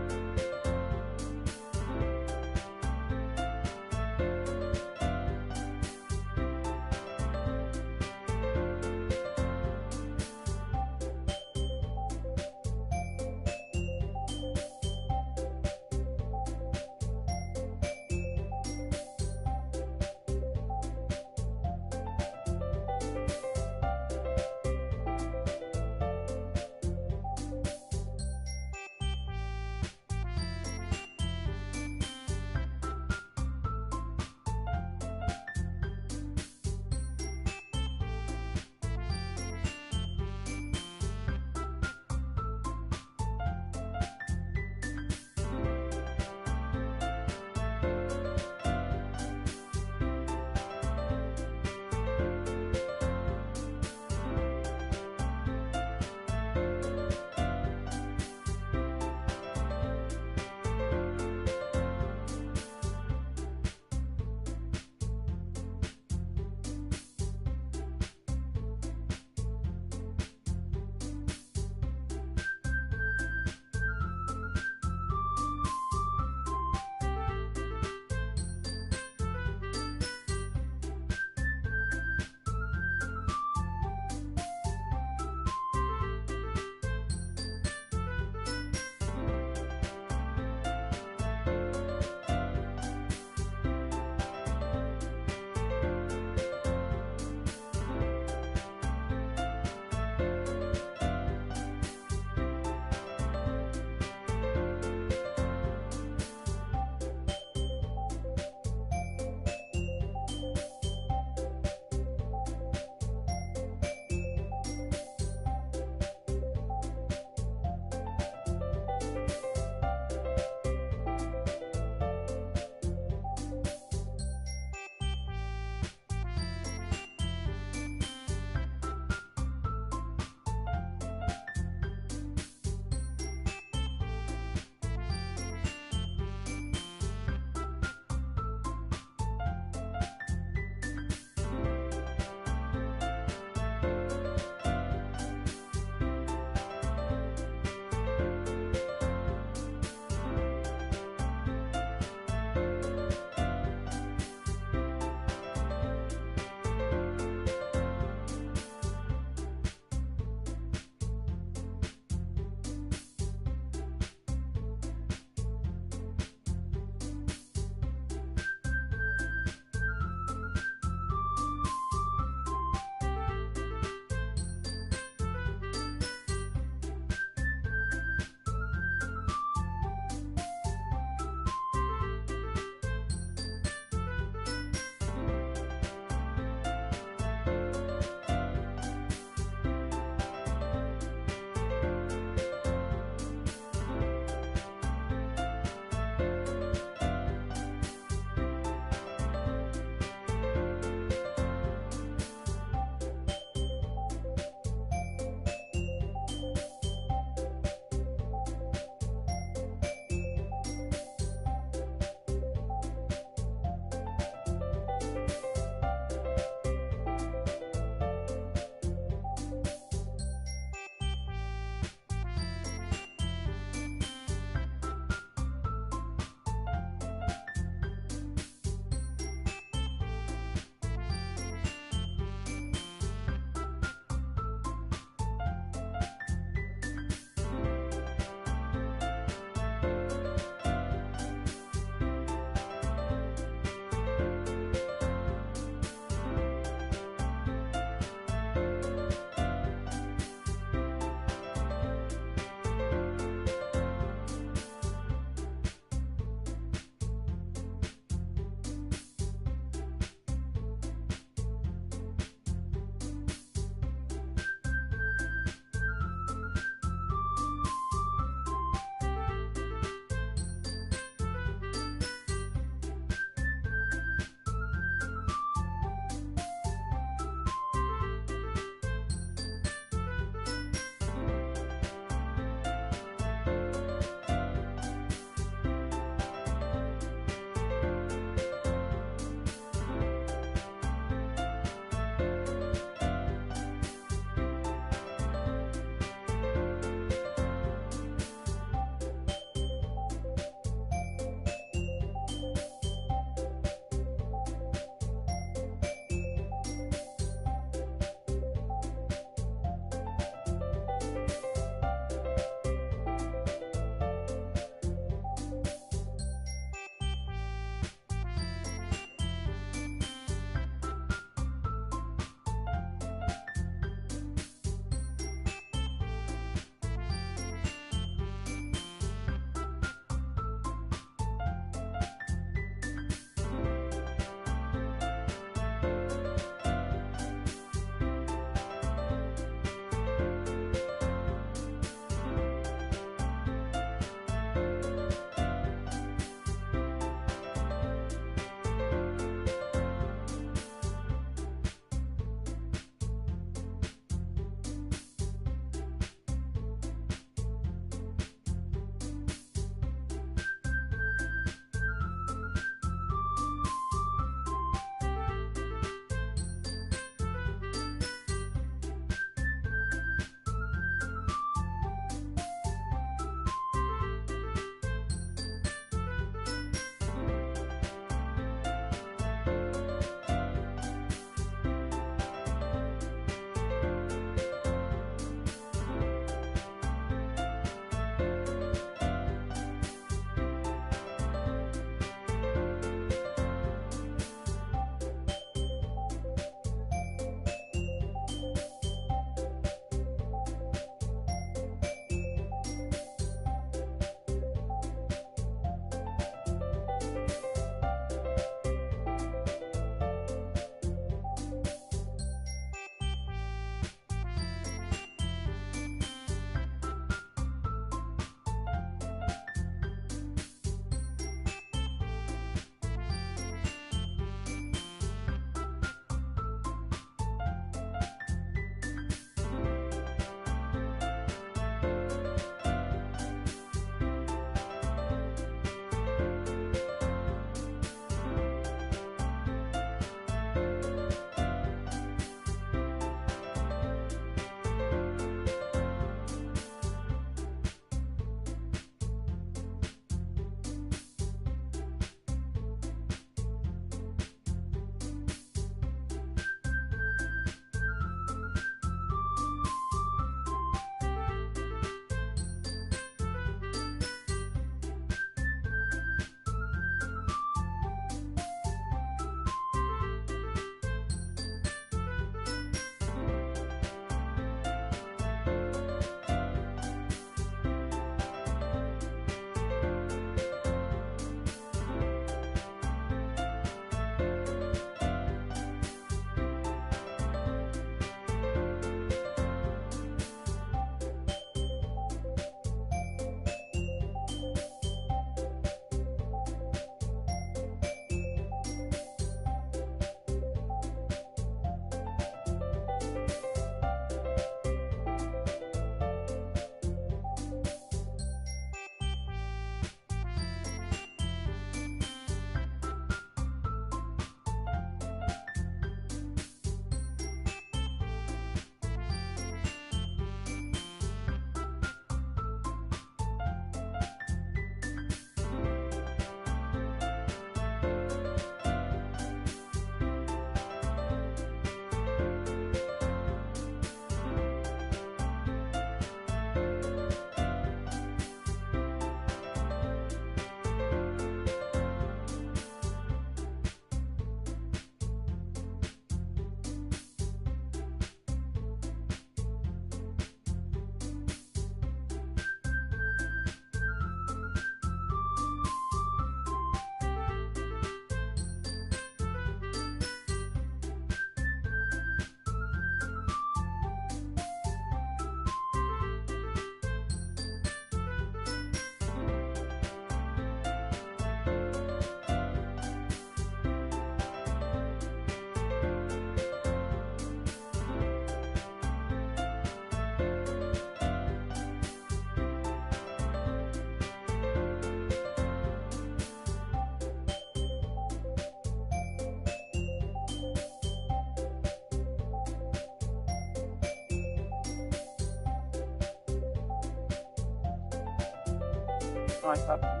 Oh, I thought.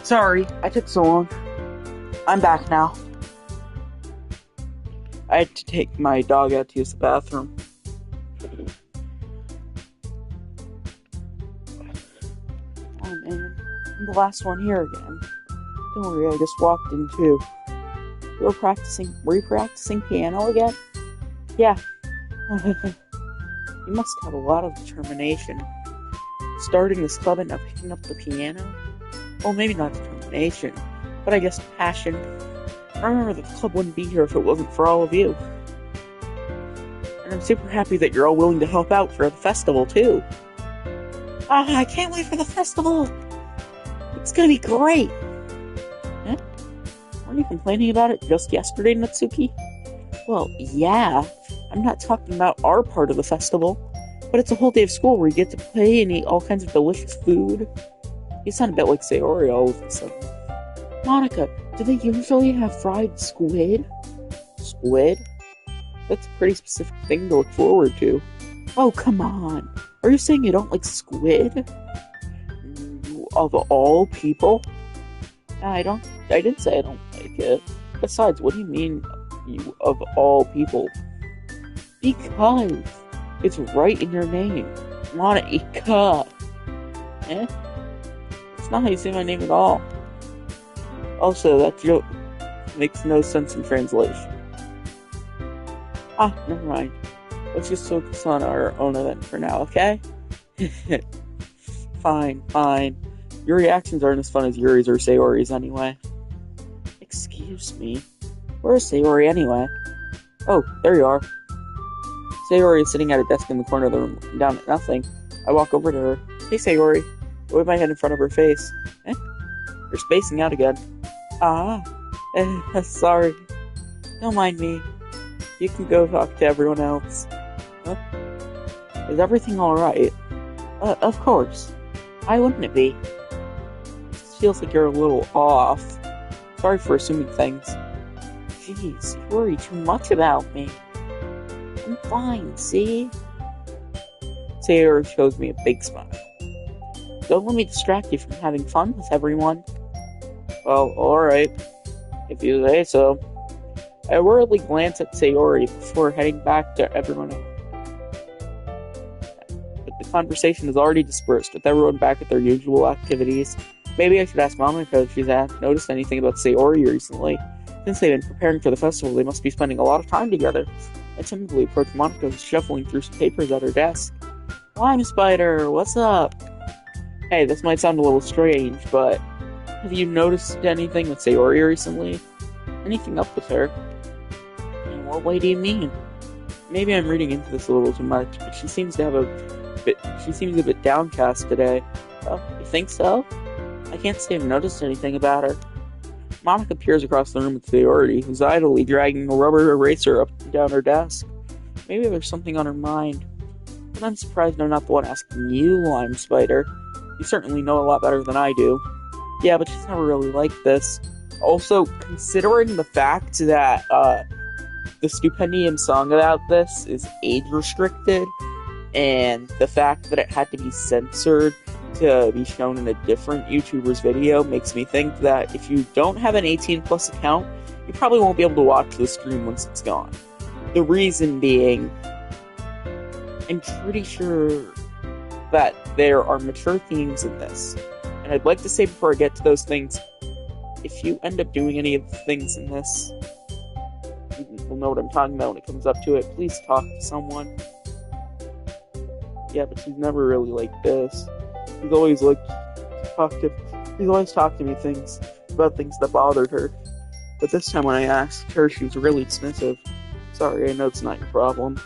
Sorry, I took so long. I'm back now. I had to take my dog out to use the bathroom. Oh man, I'm the last one here again. Don't worry, I just walked in too. Were you practicing piano again? Yeah. You must have a lot of determination. Starting this club and now picking up the piano? Well, maybe not determination, but I guess passion. I remember that the club wouldn't be here if it wasn't for all of you. And I'm super happy that you're all willing to help out for the festival, too. I can't wait for the festival! It's gonna be great! Huh? Weren't you complaining about it just yesterday, Natsuki? Well, yeah. I'm not talking about our part of the festival, but it's a whole day of school where you get to play and eat all kinds of delicious food. You sound a bit like Sayori all of a sudden. Monica, do they usually have fried squid? Squid? That's a pretty specific thing to look forward to. Oh, come on. Are you saying you don't like squid? Of all people? I didn't say I don't like it. Besides, what do you mean, you of all people? Because it's right in your name. Monica. Eh? It's not how you say my name at all. Also, that joke makes no sense in translation. Never mind. Let's just focus on our own event for now, okay? Fine. Your reactions aren't as fun as Yuri's or Sayori's anyway. Excuse me. Where's Sayori anyway? Oh, there you are. Sayori is sitting at a desk in the corner of the room, looking down at nothing. I walk over to her. Hey, Sayori. I wave my head in front of her face. You're spacing out again. Sorry. Don't mind me. You can go talk to everyone else. Huh? Is everything alright? Of course. Why wouldn't it be? It just feels like you're a little off. Sorry for assuming things. Jeez, you worry too much about me. I'm fine, see? Sayori shows me a big smile. Don't let me distract you from having fun with everyone. Well, alright. If you say so. I worriedly glance at Sayori before heading back to everyone else. But the conversation is already dispersed, with everyone back at their usual activities. Maybe I should ask Monica if she's noticed anything about Sayori recently. Since they've been preparing for the festival, they must be spending a lot of time together. I timidly approach Monica, who's shuffling through some papers at her desk. Lime Spider, what's up? Hey, this might sound a little strange, but have you noticed anything with Sayori recently? Anything up with her? In what way do you mean? Maybe I'm reading into this a little too much, but she seems a bit downcast today. Oh, you think so? I can't say I've noticed anything about her. Monica peers across the room at Sayori, who's idly dragging a rubber eraser up and down her desk. Maybe there's something on her mind. But I'm surprised I'm not the one asking you, Lime Spider. You certainly know a lot better than I do. Yeah, but she's never really like this. Also, considering the fact that, the Stupendium song about this is age-restricted, and the fact that it had to be censored to be shown in a different YouTuber's video makes me think that if you don't have an 18+ account, you probably won't be able to watch the stream once it's gone. The reason being, I'm pretty sure that there are mature themes in this. And I'd like to say before I get to those things, if you end up doing any of the things in this, you'll know what I'm talking about when it comes up to it. Please talk to someone. Yeah, but she's never really like this. She's always talked to me about things that bothered her. But this time when I asked her, she was really dismissive. Sorry, I know it's not your problem.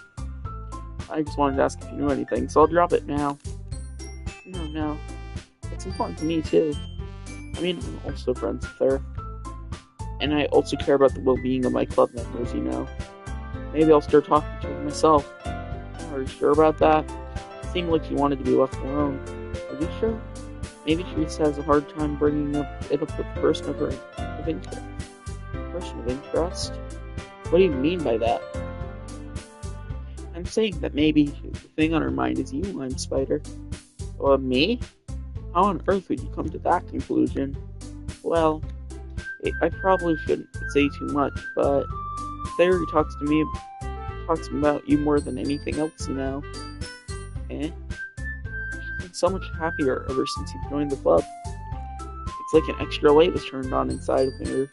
I just wanted to ask if you knew anything, so I'll drop it now. No. It's important to me, too. I mean, I'm also friends with her. And I also care about the well-being of my club members, you know. Maybe I'll start talking to her myself. Are you sure about that? It seemed like she wanted to be left alone. Are you sure? Maybe she just has a hard time bringing it up with a person of interest. Person of interest? What do you mean by that? I'm saying that maybe the thing on her mind is you, Lime Spider. Me? How on earth would you come to that conclusion? Well, I probably shouldn't say too much, but Sayori talks about you more than anything else, you know. Eh? She's been so much happier ever since you joined the club. It's like an extra light was turned on inside of her.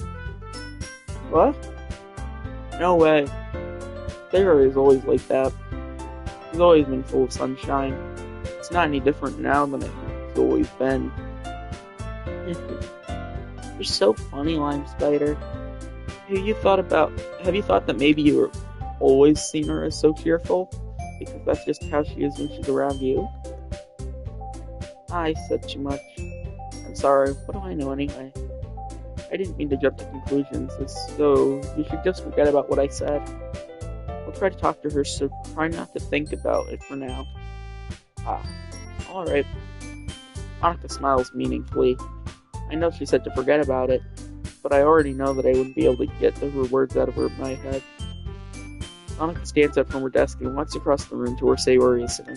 What? No way. Sayori is always like that. She's always been full of sunshine. It's not any different now than it's always been. You're so funny, Lime Spider. Have you thought that maybe you were always seen her as so cheerful? Because that's just how she is when she's around you? I said too much. I'm sorry, what do I know anyway? I didn't mean to jump to conclusions, so you should just forget about what I said. We'll try to talk to her, so try not to think about it for now. Alright. Monica smiles meaningfully. I know she said to forget about it, but I already know that I wouldn't be able to get her words out of my head. Monica stands up from her desk and walks across the room to where Sayori is sitting.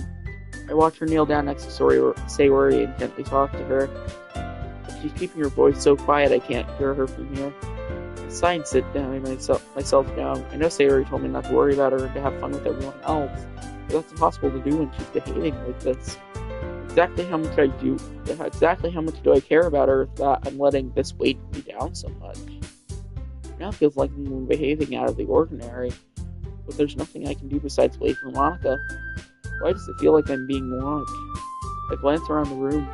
I watch her kneel down next to Sayori and gently talk to her. But she's keeping her voice so quiet I can't hear her from here. I sigh and sit down myself down. I know Sayori told me not to worry about her and to have fun with everyone else, but that's impossible to do when she's behaving like this. Exactly how much do I care about her that I'm letting this weight me down so much? Now it feels like I'm behaving out of the ordinary, but there's nothing I can do besides wait for Monica. Why does it feel like I'm being watched? I glance around the room.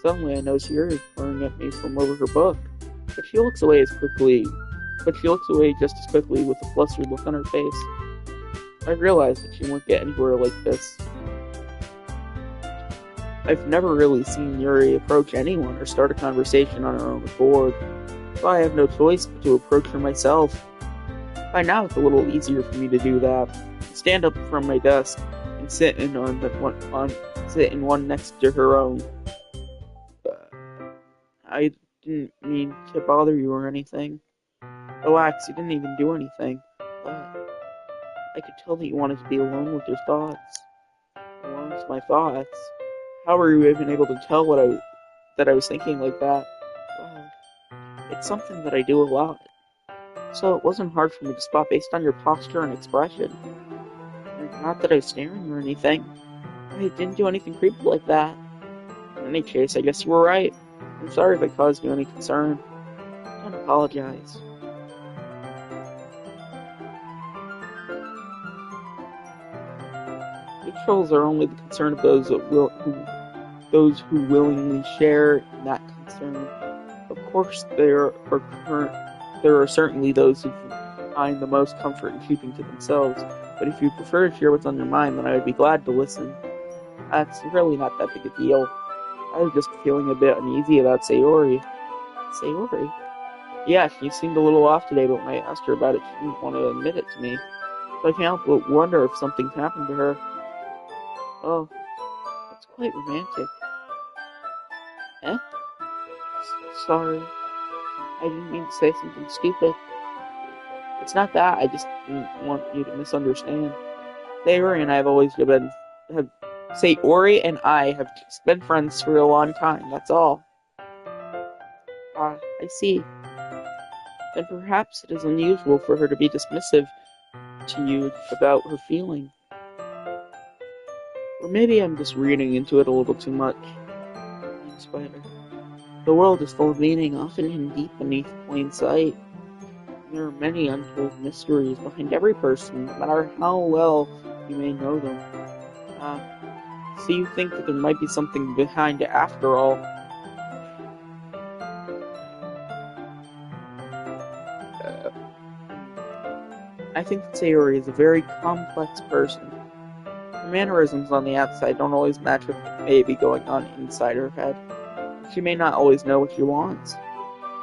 Suddenly I notice Yuri is staring at me from over her book, but she looks away just as quickly with a flustered look on her face. I realize that she won't get anywhere like this. I've never really seen Yuri approach anyone or start a conversation on her own accord, so I have no choice but to approach her myself. By now it's a little easier for me to do that. I stand up from my desk and sit in one next to her own. I didn't mean to bother you or anything. Relax, you didn't even do anything. I could tell that you wanted to be alone with your thoughts. Alone with my thoughts. How were you even able to tell that I was thinking like that? Well, it's something that I do a lot. So it wasn't hard for me to spot based on your posture and expression. Not that I was staring or anything. I didn't do anything creepy like that. In any case, I guess you were right. I'm sorry if I caused you any concern. Don't apologize. Trolls are only the concern of those who willingly share that concern. Of course, there are certainly those who find the most comfort in keeping to themselves, but if you prefer to share what's on your mind, then I would be glad to listen. It's really not that big a deal. I was just feeling a bit uneasy about Sayori. Sayori? Yeah, she seemed a little off today, but when I asked her about it, she didn't want to admit it to me. So I can't help but wonder if something happened to her. Oh, that's quite romantic. Eh? Sorry. I didn't mean to say something stupid. It's not that, I just didn't want you to misunderstand. Sayori and I have just been friends for a long time, that's all. I see. Then perhaps it is unusual for her to be dismissive to you about her feeling. Or maybe I'm just reading into it a little too much. Spider. The world is full of meaning, often hidden deep beneath plain sight. There are many untold mysteries behind every person, no matter how well you may know them. So you think that there might be something behind it after all? I think that Sayori is a very complex person. Her mannerisms on the outside don't always match what may be going on inside her head. She may not always know what she wants.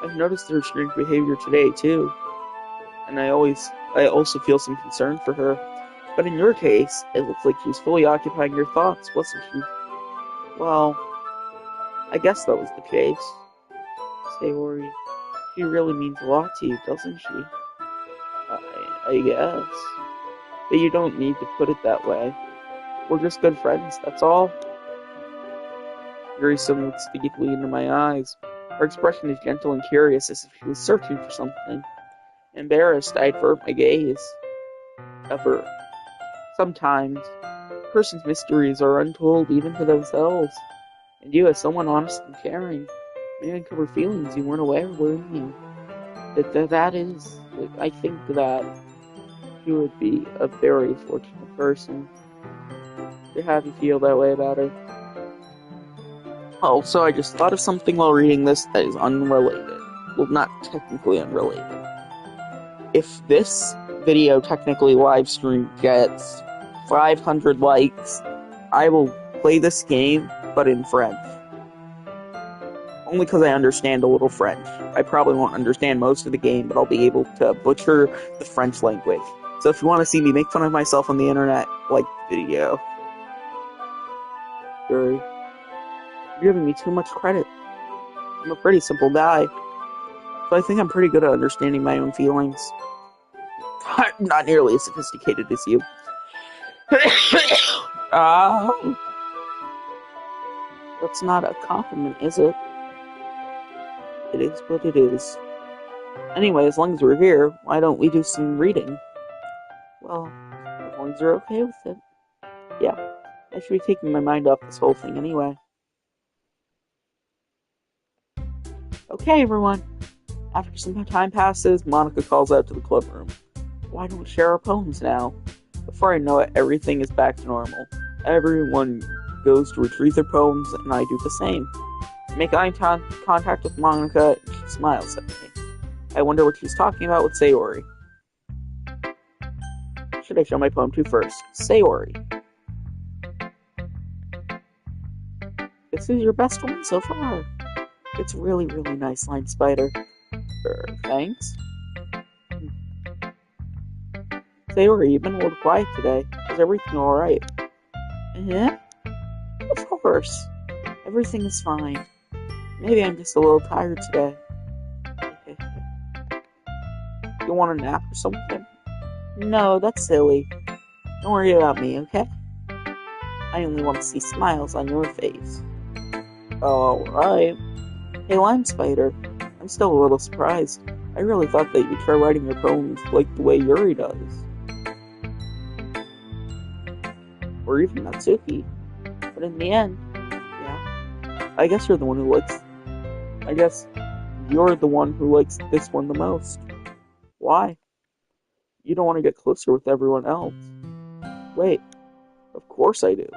I've noticed her strange behavior today, too. And I also feel some concern for her. But in your case, it looks like she was fully occupying your thoughts, wasn't she? Well, I guess that was the case. Sayori, she really means a lot to you, doesn't she? I guess. But you don't need to put it that way. We're just good friends, that's all. Yuri looks deeply into my eyes. Her expression is gentle and curious, as if she was searching for something. Embarrassed, I avert my gaze of her. Sometimes, a person's mysteries are untold even to themselves, and you, as someone honest and caring, may uncover feelings you weren't aware were in you. I think that you would be a very fortunate person to have you feel that way about her. Also, I just thought of something while reading this that is unrelated. Well, not technically unrelated. If this video technically live stream gets 500 likes, I will play this game, but in French. Only because I understand a little French. I probably won't understand most of the game, but I'll be able to butcher the French language. So if you want to see me make fun of myself on the internet, like the video. Sorry. You're giving me too much credit. I'm a pretty simple guy. So I think I'm pretty good at understanding my own feelings. Not nearly as sophisticated as you. That's not a compliment, is it? It is what it is. Anyway, as long as we're here, why don't we do some reading? Well, as long as you're okay with it. Yeah, I should be taking my mind off this whole thing anyway. Okay, everyone. After some time passes, Monica calls out to the club room. Why don't we share our poems now? Before I know it, everything is back to normal. Everyone goes to retrieve their poems, and I do the same. I make eye contact with Monica, and she smiles at me. I wonder what she's talking about with Sayori. Should I show my poem to first? Sayori. This is your best one so far. It's really, really nice, Line Spider. Thanks. Sayori, you've been a little quiet today. Is everything alright? Yeah? Of course. Everything is fine. Maybe I'm just a little tired today. You want a nap or something? No, that's silly. Don't worry about me, okay? I only want to see smiles on your face. Alright. Hey, Lime Spider. I'm still a little surprised. I really thought that you'd try writing your poems like the way Yuri does. Or even Natsuki. But in the end, yeah. I guess you're the one who likes this one the most. Why? You don't want to get closer with everyone else. Wait, of course I do.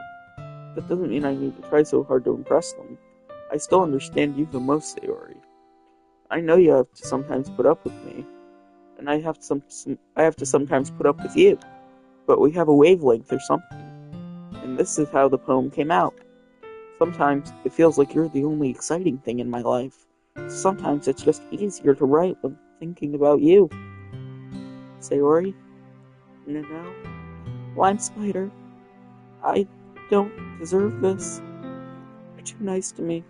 That doesn't mean I need to try so hard to impress them. I still understand you the most, Sayori. I know you have to sometimes put up with me, and I have to sometimes put up with you. But we have a wavelength or something. And this is how the poem came out. Sometimes it feels like you're the only exciting thing in my life. Sometimes it's just easier to write when thinking about you. Sayori? No. Lime Spider. I don't deserve this. You're too nice to me.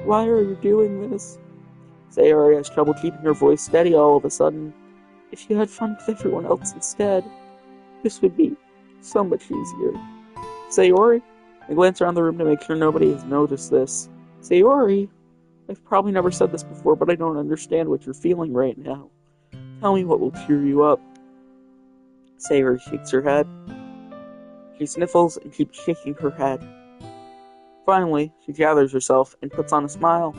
Why are you doing this? Sayori has trouble keeping her voice steady all of a sudden. If you had fun with everyone else instead, this would be so much easier. Sayori? I glance around the room to make sure nobody has noticed this. Sayori? I've probably never said this before, but I don't understand what you're feeling right now. Tell me what will cheer you up. Sayori shakes her head. She sniffles and keeps shaking her head. Finally, she gathers herself and puts on a smile.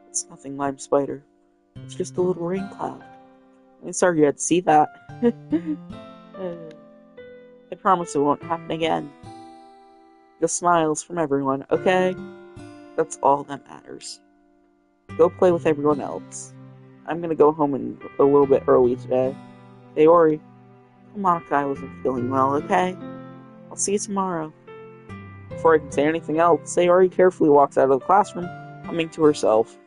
It's nothing, Lime Spider. It's just a little rain cloud. I'm sorry you had to see that. I promise it won't happen again. Just smiles from everyone, okay? That's all that matters. Go play with everyone else. I'm gonna go home a little bit early today. Sayori, Monica, I wasn't feeling well, okay? I'll see you tomorrow. Before I can say anything else, Sayori carefully walks out of the classroom, humming to herself.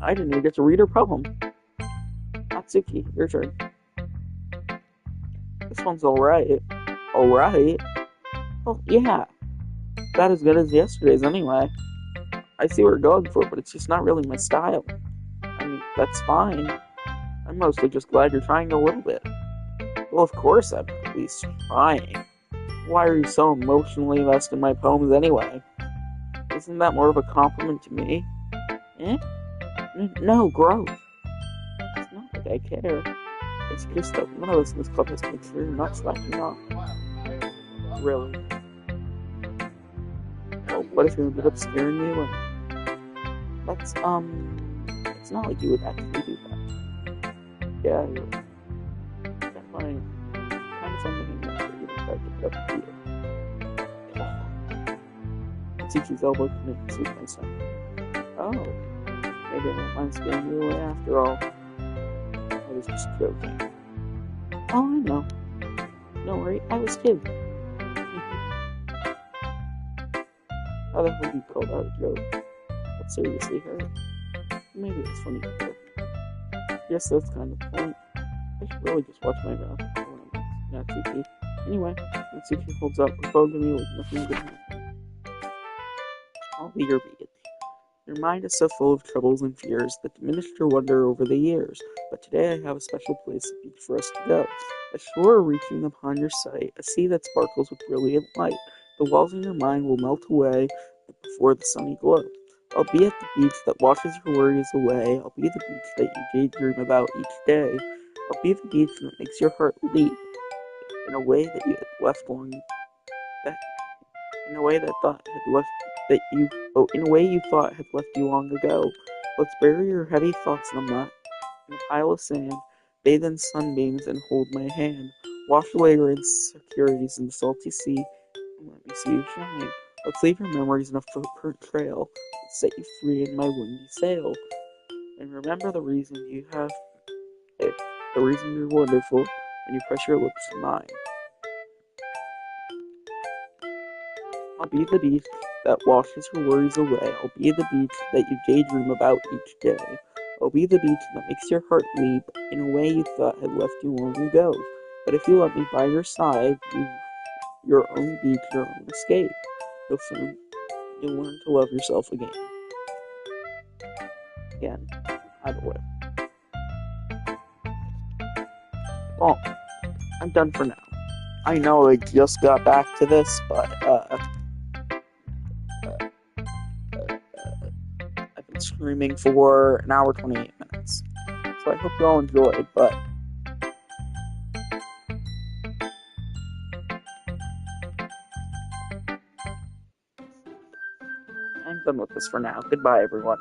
I didn't even get to read her poem. Natsuki, your turn. This one's alright. Alright? Well, yeah. Not as good as yesterday's anyway. I see what you're going for, but it's just not really my style. I mean, that's fine. I'm mostly just glad you're trying a little bit. Well, of course I'm at least trying. Why are you so emotionally invested in my poems anyway? Isn't that more of a compliment to me? Eh? No, growth. It's not like I care. It's just that one of us in this club has to make sure you're not slacking off. Really? Well, what if you ended up scaring me away? That's, it's not like you would actually do that. Yeah, you're definitely kind of something that you would try to pick up with you. Tsuchi's elbow couldn't suit my son. Oh, maybe I won't mind scaring you away after all. I was just joking. Oh, I know. Don't worry, I was kidding. How the hell do you call that a joke? That seriously hurt. Maybe it's funny. Yes, that's kind of the point. I should really just watch my mouth when I'm Natsuki. Anyway, Natsuki holds out her phone to me with nothing good happening. I'll be your beacon. Your mind is so full of troubles and fears that diminished your wonder over the years, but today I have a special place for us to go. A shore reaching upon your sight, a sea that sparkles with brilliant light. The walls in your mind will melt away before the sunny glow. I'll be at the beach that washes your worries away. I'll be the beach that you daydream about each day. I'll be the beach that makes your heart leap in a way that you had left long that in a way that thought had left that you in a way you thought had left you long ago. Let's bury your heavy thoughts in a pile of sand, bathe in sunbeams and hold my hand. Wash away your insecurities in the salty sea and let me see you shine. Let's leave your memories in a footprint trail and set you free in my windy sail. And remember the reason the reason you're wonderful when you press your lips to mine. I'll be the beach that washes your worries away. I'll be the beach that you daydream about each day. I'll be the beach that makes your heart leap in a way you thought had left you long ago. But if you let me by your side, your own beach, your own escape, you'll learn to love yourself again. Again, either way. Well, I'm done for now. I know I just got back to this, but I've been screaming for an hour 28 minutes. So I hope you all enjoyed, but I'm done with this for now. Goodbye, everyone.